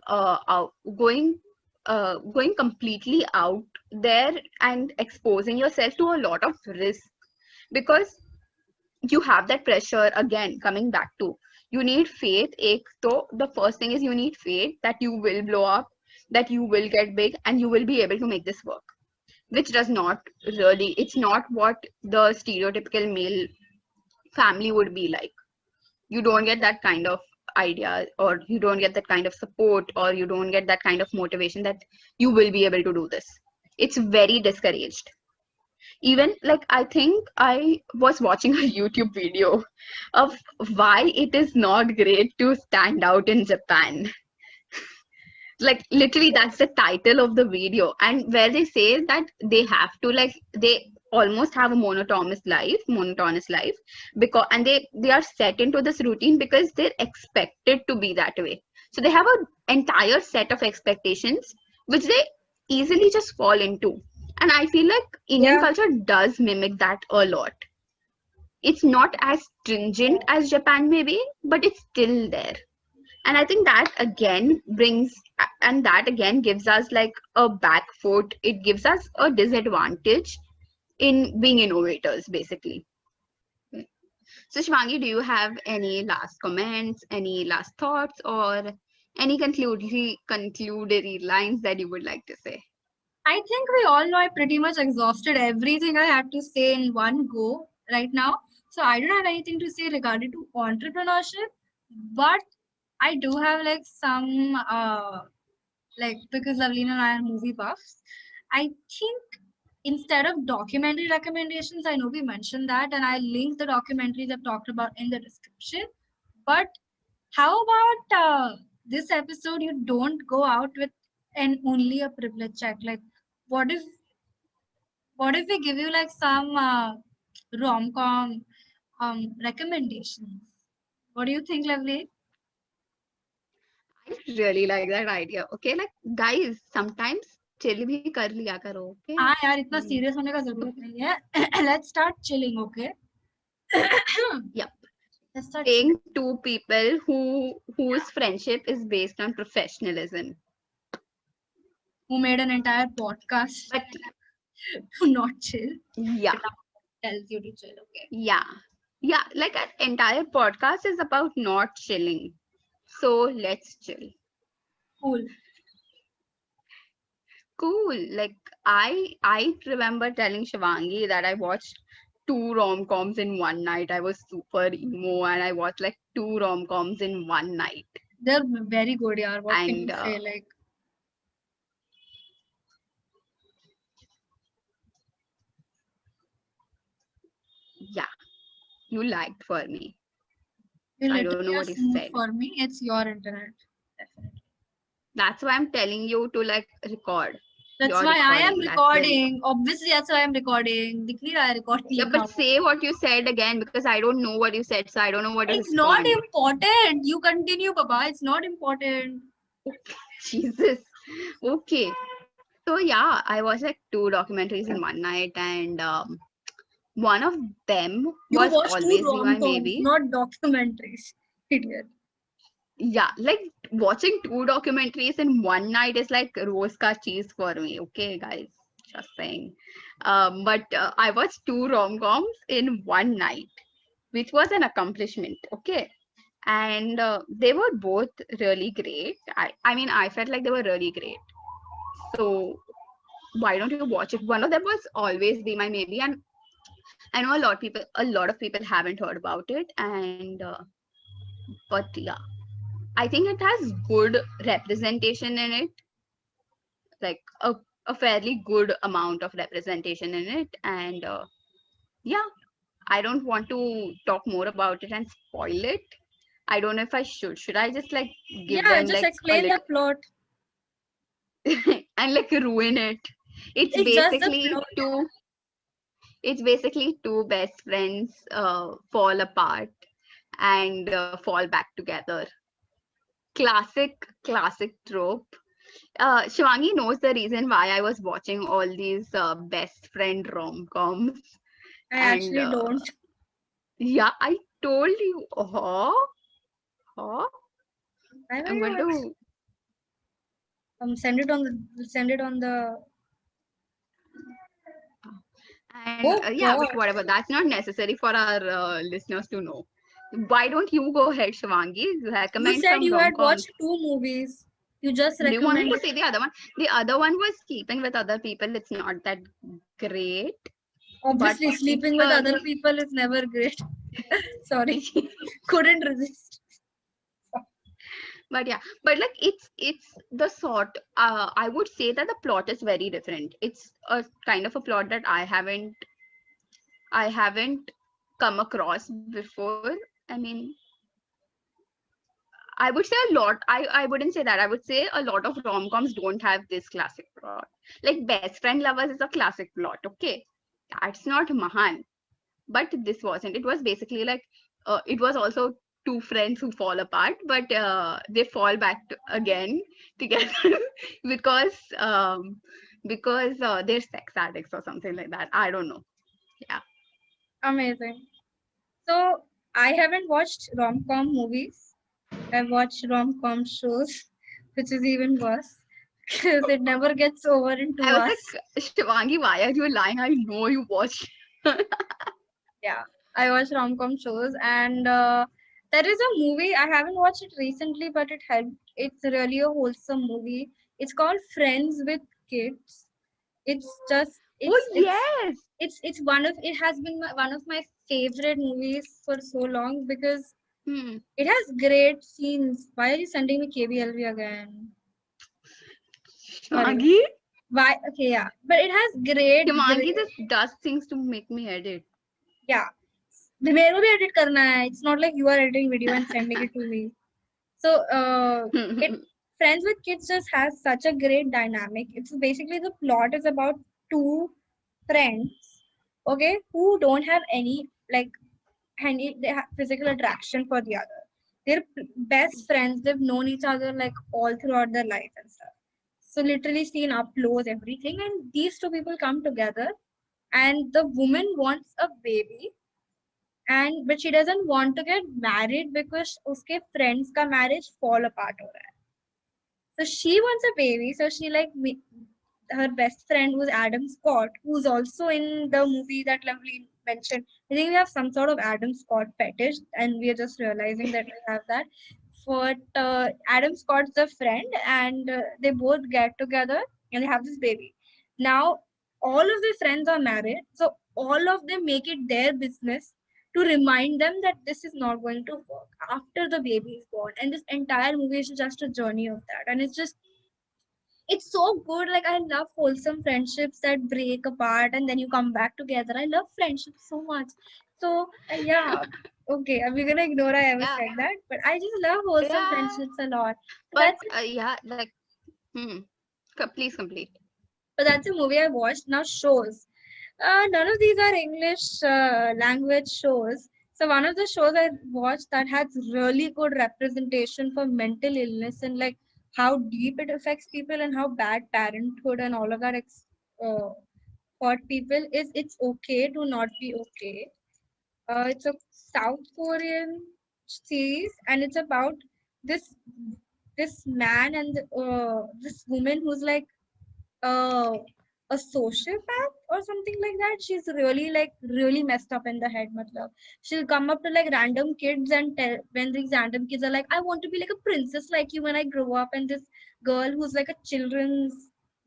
completely out there and exposing yourself to a lot of risk, because you have that pressure. Again, coming back to, you need faith. So the first thing is you need faith that you will blow up, that you will get big, and you will be able to make this work, which does not really, it's not what the stereotypical male family would be like. You don't get that kind of idea, or you don't get that kind of support, or you don't get that kind of motivation that you will be able to do this. It's very discouraged. Even like I think I was watching a YouTube video of why it is not great to stand out in Japan. Like literally that's the title of the video, and where they say that they have to like, they almost have a monotonous life because, and they are set into this routine because they're expected to be that way. So they have an entire set of expectations which they easily just fall into. And I feel like Indian yeah, culture does mimic that a lot. It's not as stringent as Japan maybe, but it's still there. And I think that again and that again gives us like a back foot. It gives us a disadvantage in being innovators, basically. So Shvangi, do you have any last comments, any last thoughts, or any concludatory lines that you would like to say? I think we all know I pretty much exhausted everything I had to say in one go right now. So I don't have anything to say regarding to entrepreneurship, but I do have like some like because Lavleen and I are movie buffs. I think instead of documentary recommendations, I know we mentioned that, and I'll link the documentaries I've talked about in the description. But how about this episode? You don't go out with and only a privilege check. Like, what if we give you like some rom com recommendations? What do you think, Lovely? I really like that idea. Okay, like guys, sometimes chill bhi kar liya karo. Okay. हाँ यार इतना serious होने का जरूरत नहीं है. Let's start chilling, okay? Yep. Let's start Saying chilling. two people whose friendship is based on professionalism. Who made an entire podcast But to not chill? yeah, But now tells you to chill, okay? yeah, yeah. Like an entire podcast is about not chilling. So let's chill. Cool. Cool. Like I remember telling Shivangi that I watched two rom-coms in one night. I was super emo and I watched like two rom-coms in one night. They're very good, yaar. What can And you say? Like, yeah, you liked for me. you I don't know literally are what you smooth said. for me. It's your internet. Definitely. That's why I'm telling you to like record. That's You're why I am recording. That's the reason. recording. Obviously, that's why I'm recording. दिख नहीं रहा है recording Yeah, लिखा but हुआ. say what you said again because I don't know what you said, so I don't know what to It's not respond. important. You continue, Baba. It's not important. Jesus. Okay. So yeah, I watched like two documentaries in one night, and one of them You was watch two Always Be My rom-coms, Maybe. not documentaries. Idiot. Yeah, like watching two documentaries in one night is like rose ka cheese for me. Okay, guys, just saying. But I watched two rom-coms in one night, which was an accomplishment. Okay, and they were both really great. I mean, I felt like they were really great. So why don't you watch it? One of them was Always Be My Maybe, and I know a lot of people haven't heard about it, and but yeah, I think it has good representation in it, like a fairly good amount of representation in it, and yeah, I don't want to talk more about it and spoil it. I don't know if I should. Should I just like give Yeah, them just like a explain the plot. little and like ruin it? It's It's just the basically plot. two. It's basically two best friends fall apart and fall back together. Classic trope. Shivangi knows the reason why I was watching all these best friend rom-coms. I And actually don't. yeah, I told you. Huh? Why were I'm going you to. send it on the And oh yeah, god. but whatever. That's not necessary for our listeners to know. Why don't you go ahead, Shivangi? You Recommend said some you had rom-coms. watched two movies. You just Do you want me to recommended. say the other one? The other one was Sleeping with Other People. It's not that great, but Obviously, it's sleeping with a other people is never great. Sorry, couldn't resist. but yeah, but like it's the sort I would say that the plot is very different. It's a kind of a plot that I haven't come across before. I mean, I would say a lot. I wouldn't say that. I would say a lot of rom-coms don't have this classic plot. Like Best Friend Lovers is a classic plot. Okay, that's not Mahan, but this wasn't. It was basically like it was also two friends who fall apart, but they fall back again together because they're sex addicts or something like that. I don't know. Yeah. Amazing. So I haven't watched rom-com movies. I've watched rom-com shows, which is even worse because it never gets over in I 2 was hours. like, Shivangi, why are you lying? I know you watched. Yeah, I watch rom-com shows, and there is a movie I haven't watched it recently, but it helped. It's really a wholesome movie. It's called Friends with Kids. It's just Oh yes. it's one of it has been one of my favorite movies for so long because Hmm. it has great scenes. Why are you sending me KBLV again? Sorry. Shivangi. Why? Okay, yeah, but it has Shivangi great. just does things to make me edit. Yeah, मेरे को भी edit करना है. It's not like you are editing video and sending it to me. So, it Friends with Kids just has such a great dynamic. It's basically the plot is about two friends, okay, who don't have any like they have physical attraction for the other. They're best friends. They've known each other like all throughout their life and stuff. So literally seen up close everything, and these two people come together, and the woman wants a baby, and but she doesn't want to get married because uske friends ka marriage fall apart ho raha hai. So she wants a baby. So she her best friend who's Adam Scott, who's also in the movie that Lovely mentioned. I think we have some sort of Adam Scott fetish, and we are just realizing that we have that. But Adam Scott's the friend, and they both get together and they have this baby. Now, all of their friends are married, so all of them make it their business to remind them that this is not going to work after the baby is born. And this entire movie is just a journey of that. And it's so good. Like I love wholesome friendships that break apart and then you come back together. I love friendships so much. So yeah, okay, we're gonna ignore I ever Yeah, said that, but I just love wholesome yeah. friendships a lot. So But yeah, like, hmm. Please complete. that's a movie I watched. Now shows. None of these are English language shows. So one of the shows I watched that has really good representation for mental illness and like how deep it affects people and how bad parenthood and all of that for people is It's Okay to Not Be Okay. It's a South Korean series and it's about this this man and this woman who's like uh, a sociopath or something like that. She's really really messed up in the head. Matlab. She'll come up to like random kids and tell when these random kids are like, I want to be like a princess like you when I grow up. And this girl who's like a children's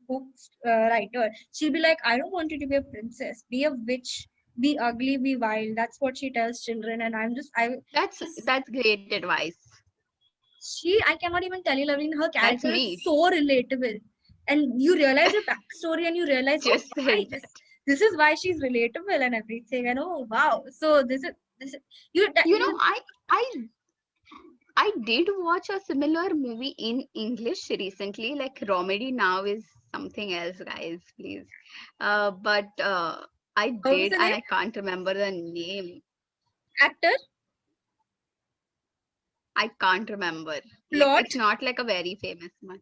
books writer, she'll be like, I don't want you to be a princess. Be a witch. Be ugly. Be wild. That's what she tells children. And she's That's great advice. I cannot even tell you, Laveen, her That's character is me. so relatable. And you realize her backstory and you realize, oh, Just why said that. this is why she's relatable and everything. And oh wow. So this is you that You know, you I did watch a similar movie in English recently. Like Comedy Now is something else, guys. Please. But I what was did, the and name? I can't remember the name. Actor? I can't remember. Like Plot? it's not like a very famous one.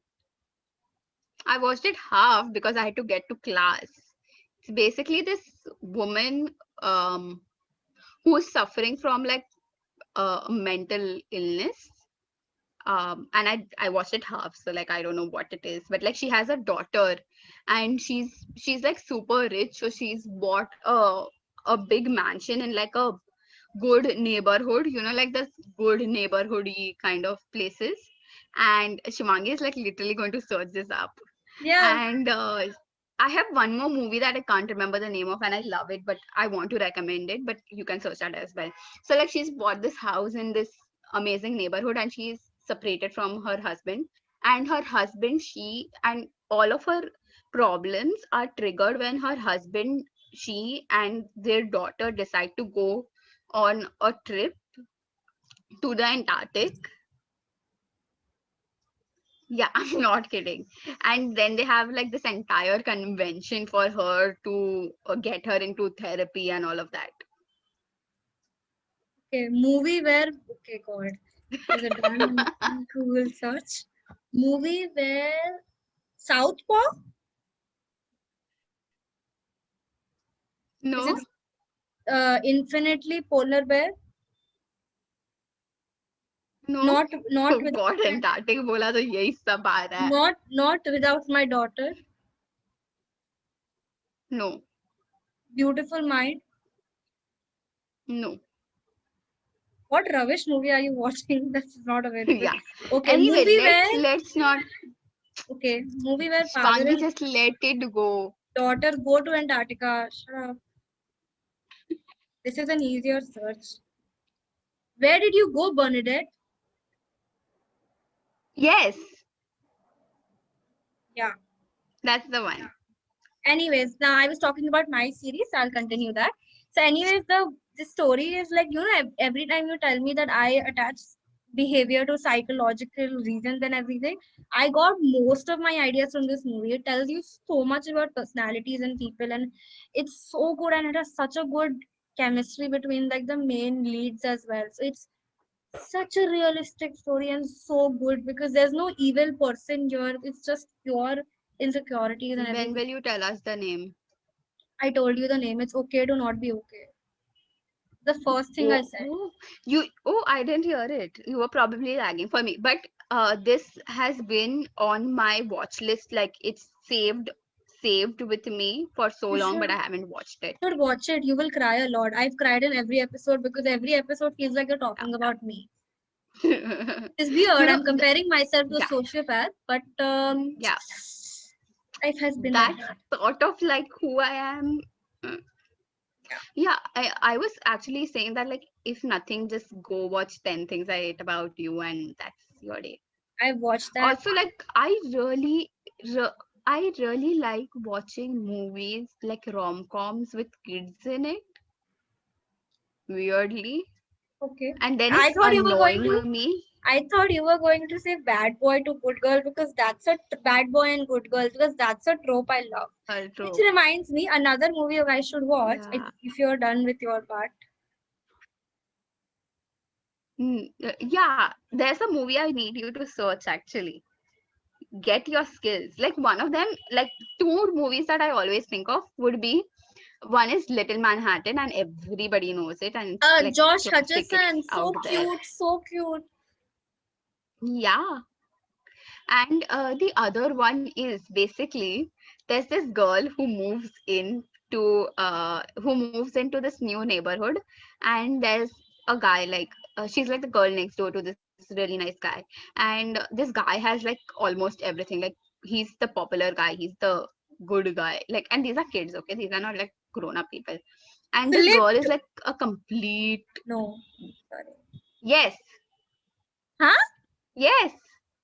I watched it half because I had to get to class. It's basically this woman who's suffering from like mental illness. And I watched it half, so like I don't know what it is, but like she has a daughter, and she's like super rich, so she's bought a big mansion in like a good neighborhood, you know, like this good neighborhoody kind of places. And Shimangi is like literally going to search this up. Yeah. And I have one more movie that I can't remember the name of, and I love it, but I want to recommend it. But you can search that as well. So, like, she's bought this house in this amazing neighborhood, and she's separated from her husband. And her husband, she and all of her problems are triggered when her husband, she, and their daughter decide to go on a trip to the Antarctic. Yeah, I'm not kidding. And then they have like this entire convention for her to get her into therapy and all of that. Okay. Movie where okay god. Is it done in Google search? Movie where Southpaw? Is it No, infinitely polar bear? no. Not Oh without God, Antarctic बोला तो यही सब आ रहा है. not without my daughter. No, Beautiful Mind. no. What rubbish movie are you watching? That's not available. Yeah. Okay, Anyway, movie let's where let's not. father Shivangi, and just let it go. daughter go to Antarctica. Shut up. This is an easier search. Where did you go, Bernadette? Yes. Yeah. That's the one. Anyways, now I was talking about my series, so I'll continue that. So, anyways, the story is like, every time you tell me that I attach behavior to psychological reasons and everything, I got most of my ideas from this movie. It tells you so much about personalities and people, and it's so good, and it has such a good chemistry between like the main leads as well. So it's such a realistic story and so good because there's no evil person here. It's just pure insecurities and When everything. will you tell us the name? I told you the name. It's okay to not be okay. The first thing I Oh, said. oh, I didn't hear it. You were probably lagging for me. But this has been on my watch list. Like it's saved with me for so You long, should but I haven't watched it. should watch it. You will cry a lot. I've cried in every episode because every episode feels like you're talking about me. Yeah. It's You weird. know, I'm comparing myself to a yeah, sociopath, but yeah. life has been like That's that. sort of like who I am. Mm. Yeah. Yeah, I was actually saying that like if nothing, just go watch 10 things I hate about you and that's your day. I've watched that. Also, like I really like watching movies like rom-coms with kids in it, weirdly. Okay. And then I it's thought you were going to annoying me. I thought you were going to say bad boy to good girl because that's a bad boy and good girl because that's a trope I love. Which Trope. reminds me, another movie you guys should watch Yeah. if you're done with your part. Yeah, there's a movie I need you to search actually. Get your skills. Like one of them, like two movies that I always think of would be one is Little Manhattan and everybody knows it and it's like Josh classic, it's Hutcherson, out so there. cute, so cute. Yeah. And the other one is basically there's this girl who moves into this new neighborhood, and there's a guy like she's like the girl next door to this really nice guy, and this guy has like almost everything. Like he's the popular guy, he's the good guy. Like, and these are kids, okay? These are not like grown up people. And this girl is Flipped. like a complete No, sorry. yes, Huh? yes,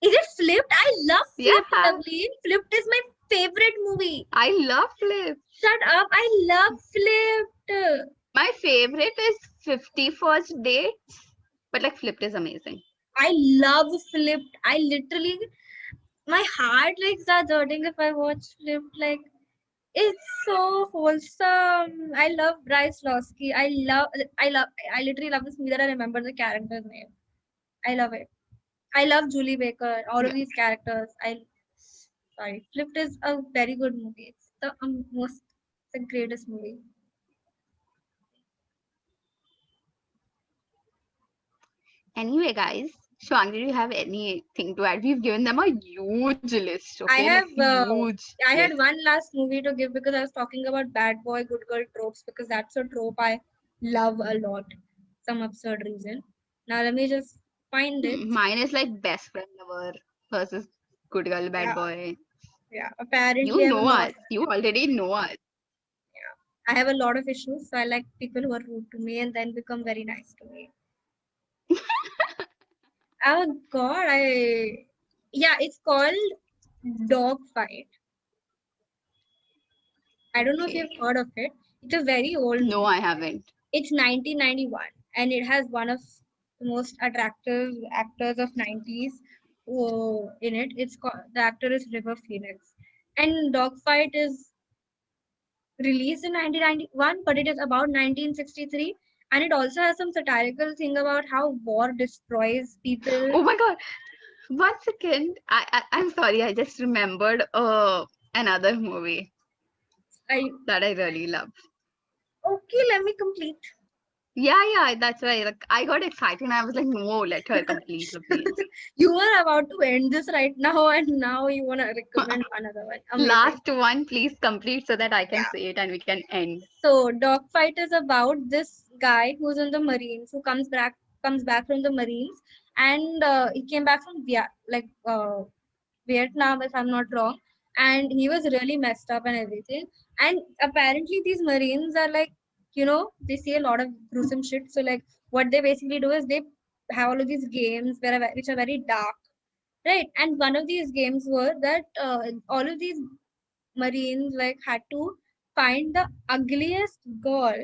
Is it Flipped? I love Flipped, yeah. Evelyn. Flipped is my favorite movie. I love Flip. Shut up. I love Flipped. My favorite is 51st Dates, but like Flipped is amazing. I love Flipped. I literally, my heart like starts hurting if I watch Flipped. Like, it's so wholesome. I love Bryce Losky. I literally love this movie that I remember the character's name. I love it. I love Julie Baker. All of Yeah. these characters. Sorry. Flipped is a very good movie. It's the greatest movie. Anyway, guys, Shwang, do you have anything to add? We've given them a huge list, I okay? Like have huge I had list. one last movie to give because I was talking about bad boy, good girl tropes because that's a trope I love a lot. Some absurd reason. Now let me just find it. Mine is like best friend lover versus good girl, bad Yeah, boy. yeah. You Apparently know us. You already know us. I have a lot of issues, so I like people who are rude to me and then become very nice to me. Oh God, it's called Dogfight. I don't know if Okay. you've heard of it. It's a very old No, movie. I haven't. It's 1991 and it has one of the most attractive actors of 90s in it. The actor is River Phoenix. And Dogfight is released in 1991, but it is about 1963. And it also has some satirical thing about how war destroys people. Oh my god. 1 second. I'm sorry. I just remembered another movie I that I really love. Okay, let me complete. Yeah, that's why. Like I got excited and I was like, no, let her complete, please. You were about to end this right now, and now you want to recommend another one. Amazing. Last one, please complete so that I can Yeah. say it and we can end. So, Dogfight is about this guy who's in the Marines who comes back from the Marines, and he came back from Vietnam, if I'm not wrong, and he was really messed up and everything. And apparently, these Marines are like, they see a lot of gruesome shit. So, like, what they basically do is they have all of these games which are very dark, right? And one of these games were that all of these Marines like had to find the ugliest girl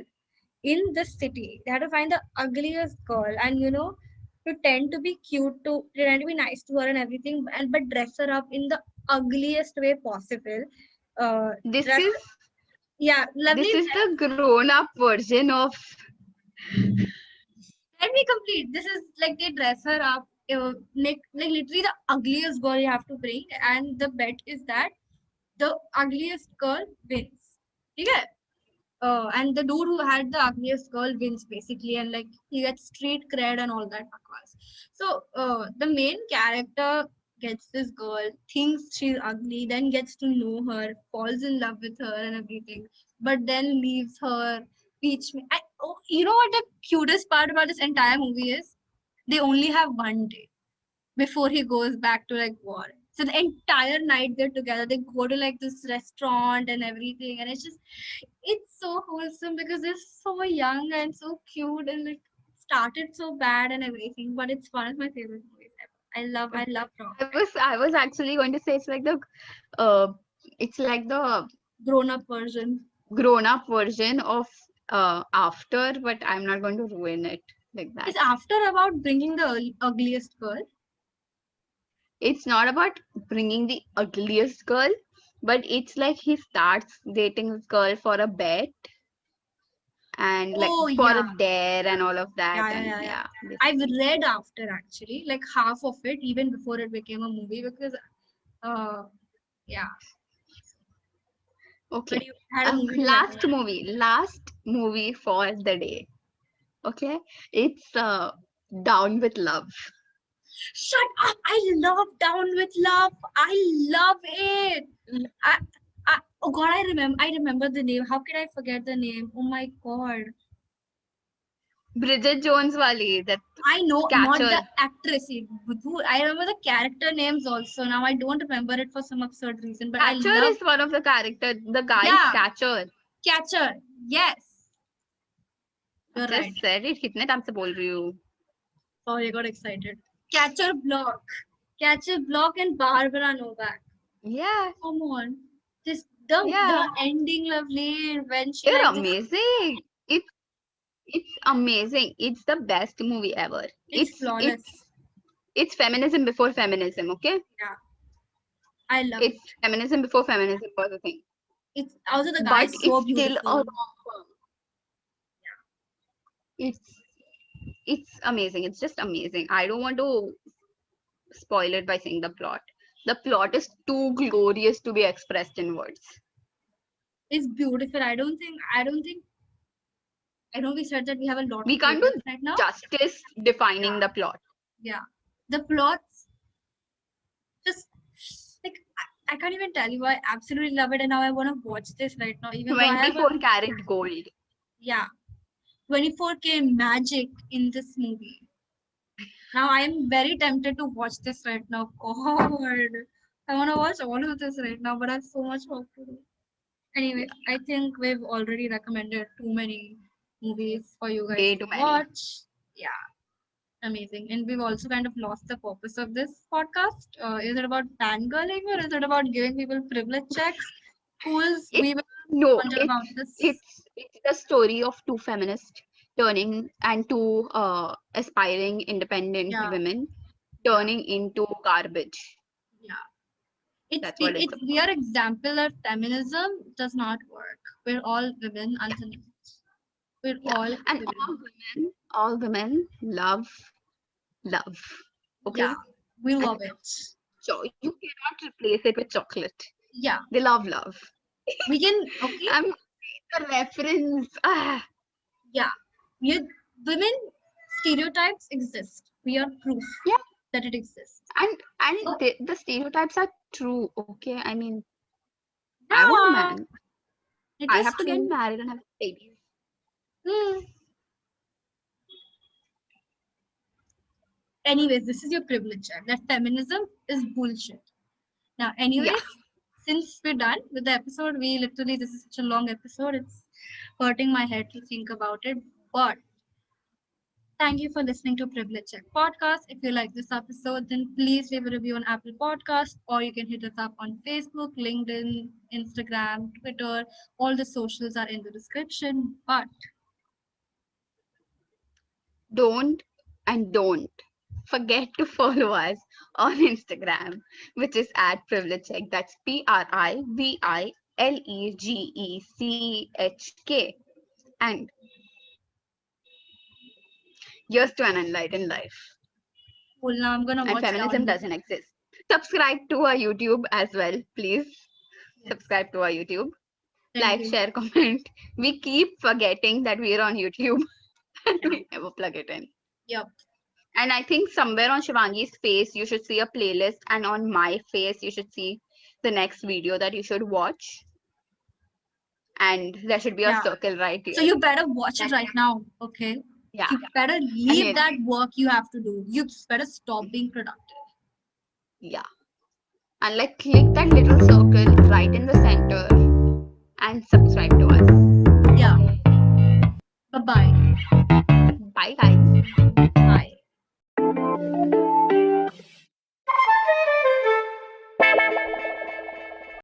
in the city. They had to find the ugliest girl and pretend to be cute, to pretend to be nice to her and everything, and but dress her up in the ugliest way possible. This Dress, is yeah, lovely. this is the grown-up version of. Let me complete. This is like they dress her up, like literally the ugliest girl you have to bring, and the bet is that the ugliest girl wins. Okay? And the dude who had the ugliest girl wins basically, and like he gets street cred and all that bakwas. So the main character gets this girl, thinks she's ugly, then gets to know her, falls in love with her and everything, but then leaves her. You know what the cutest part about this entire movie is? They only have one day before he goes back to like war. So the entire night they're together. They go to like this restaurant and everything, and it's so wholesome because they're so young and so cute and like started so bad and everything. But it's one of my favorite movies ever. I love rom I was actually going to say uh it's like the grown up version. grown-up version of After, but I'm not going to ruin it like that. It's after about bringing the ugliest girl. It's not about bringing the ugliest girl, but it's like he starts dating this girl for a bet and like Oh for a yeah, dare and all of that, and yeah. yeah, I've basically. read after actually, like half of it, even before it became a movie, because uh yeah, but Okay. you had a movie to Last recommend. movie, last movie for the day. Okay, it's Down with Love. Shut up! I love Down with Love. I love it. I, oh God, I remember the name. How could I forget the name? Oh my God. Bridget Jones wali, that I know not catcher. the actress. I remember the character names also. Now I don't remember it for some absurd reason, but I Catcher love. is one of the character. The guy is Yeah, catcher. Catcher. Yes, you're right. Just said it. कितने time से बोल रही हूँ? Sorry, I got excited. Catcher Block, and Barbara Novak. Yeah, Come on, this the yeah. ending, lovely, when she You're like this. amazing. It's amazing. It's the best movie ever. It's flawless. It's feminism before feminism. Okay, Yeah, I love it. it's feminism before feminism was a thing, It's also the guy but is so it's still a beautiful. rom-com. It's amazing. It's just amazing. I don't want to spoil it by saying the plot. The plot is too glorious to be expressed in words. It's beautiful. I know we said that we have a lot of We can't do favorites right now. justice defining Yeah, the plot. yeah. The plots just like I can't even tell you. I absolutely love it, and now I want to watch this right now. Even though I have a 24 karat gold. yeah 24K magic in this movie. Now I am very tempted to watch this right now. God, I want to watch all of this right now, but I have so much work to do. Anyways, Yeah, I think we've already recommended too many movies for you guys way to too many. watch. Yeah, amazing. And we've also kind of lost the purpose of this podcast. Is it about fangirling or is it about giving people privilege checks? Fools, It we will no, wonder about this. it's the story of two feminists turning and two aspiring independent Yeah, women yeah, turning into garbage. yeah. It's That's what the it's it's we about. are example that feminism does not work. We're all women underneath. We're Yeah, all and women. all women love. Yeah, Okay, we and love it. you cannot replace it with chocolate. Yeah, They love. we can. Okay, I'm the reference. Ah, yeah, we women stereotypes exist. We are proof yeah, that it exists. and So the stereotypes are true. Okay, I mean, I want a yeah, man. it I is have to get true. married and have babies. Hmm. Anyways, this is your privilege check. That feminism is bullshit. Now, Yeah, anyways, since we're done with the episode, this is such a long episode. It's hurting my head to think about it. But Thank you for listening to Privilege Check podcast. If you like this episode, then please leave a review on Apple Podcast, or you can hit us up on Facebook, LinkedIn, Instagram, Twitter. All the socials are in the description. But Don't forget to follow us on Instagram, which is at Privilege Check. That's PRIVILEGECHK. And here's to an enlightened life. well, now I'm gonna And watch feminism Downhill. doesn't exist. Subscribe to our YouTube as well, please. Subscribe to our YouTube. Thank Like, you. share, comment. We keep forgetting that we're on YouTube and we never plug it in. Yep. And I think somewhere on Shivangi's face, you should see a playlist, and on my face, you should see the next video that you should watch. And there should be a Yeah. circle right here. So you better watch it right now, okay? Yeah. You better leave it- that work you have to do. You better stop being productive. Yeah. And like click that little circle right in the center and subscribe to us. Yeah. Bye bye. Bye, guys.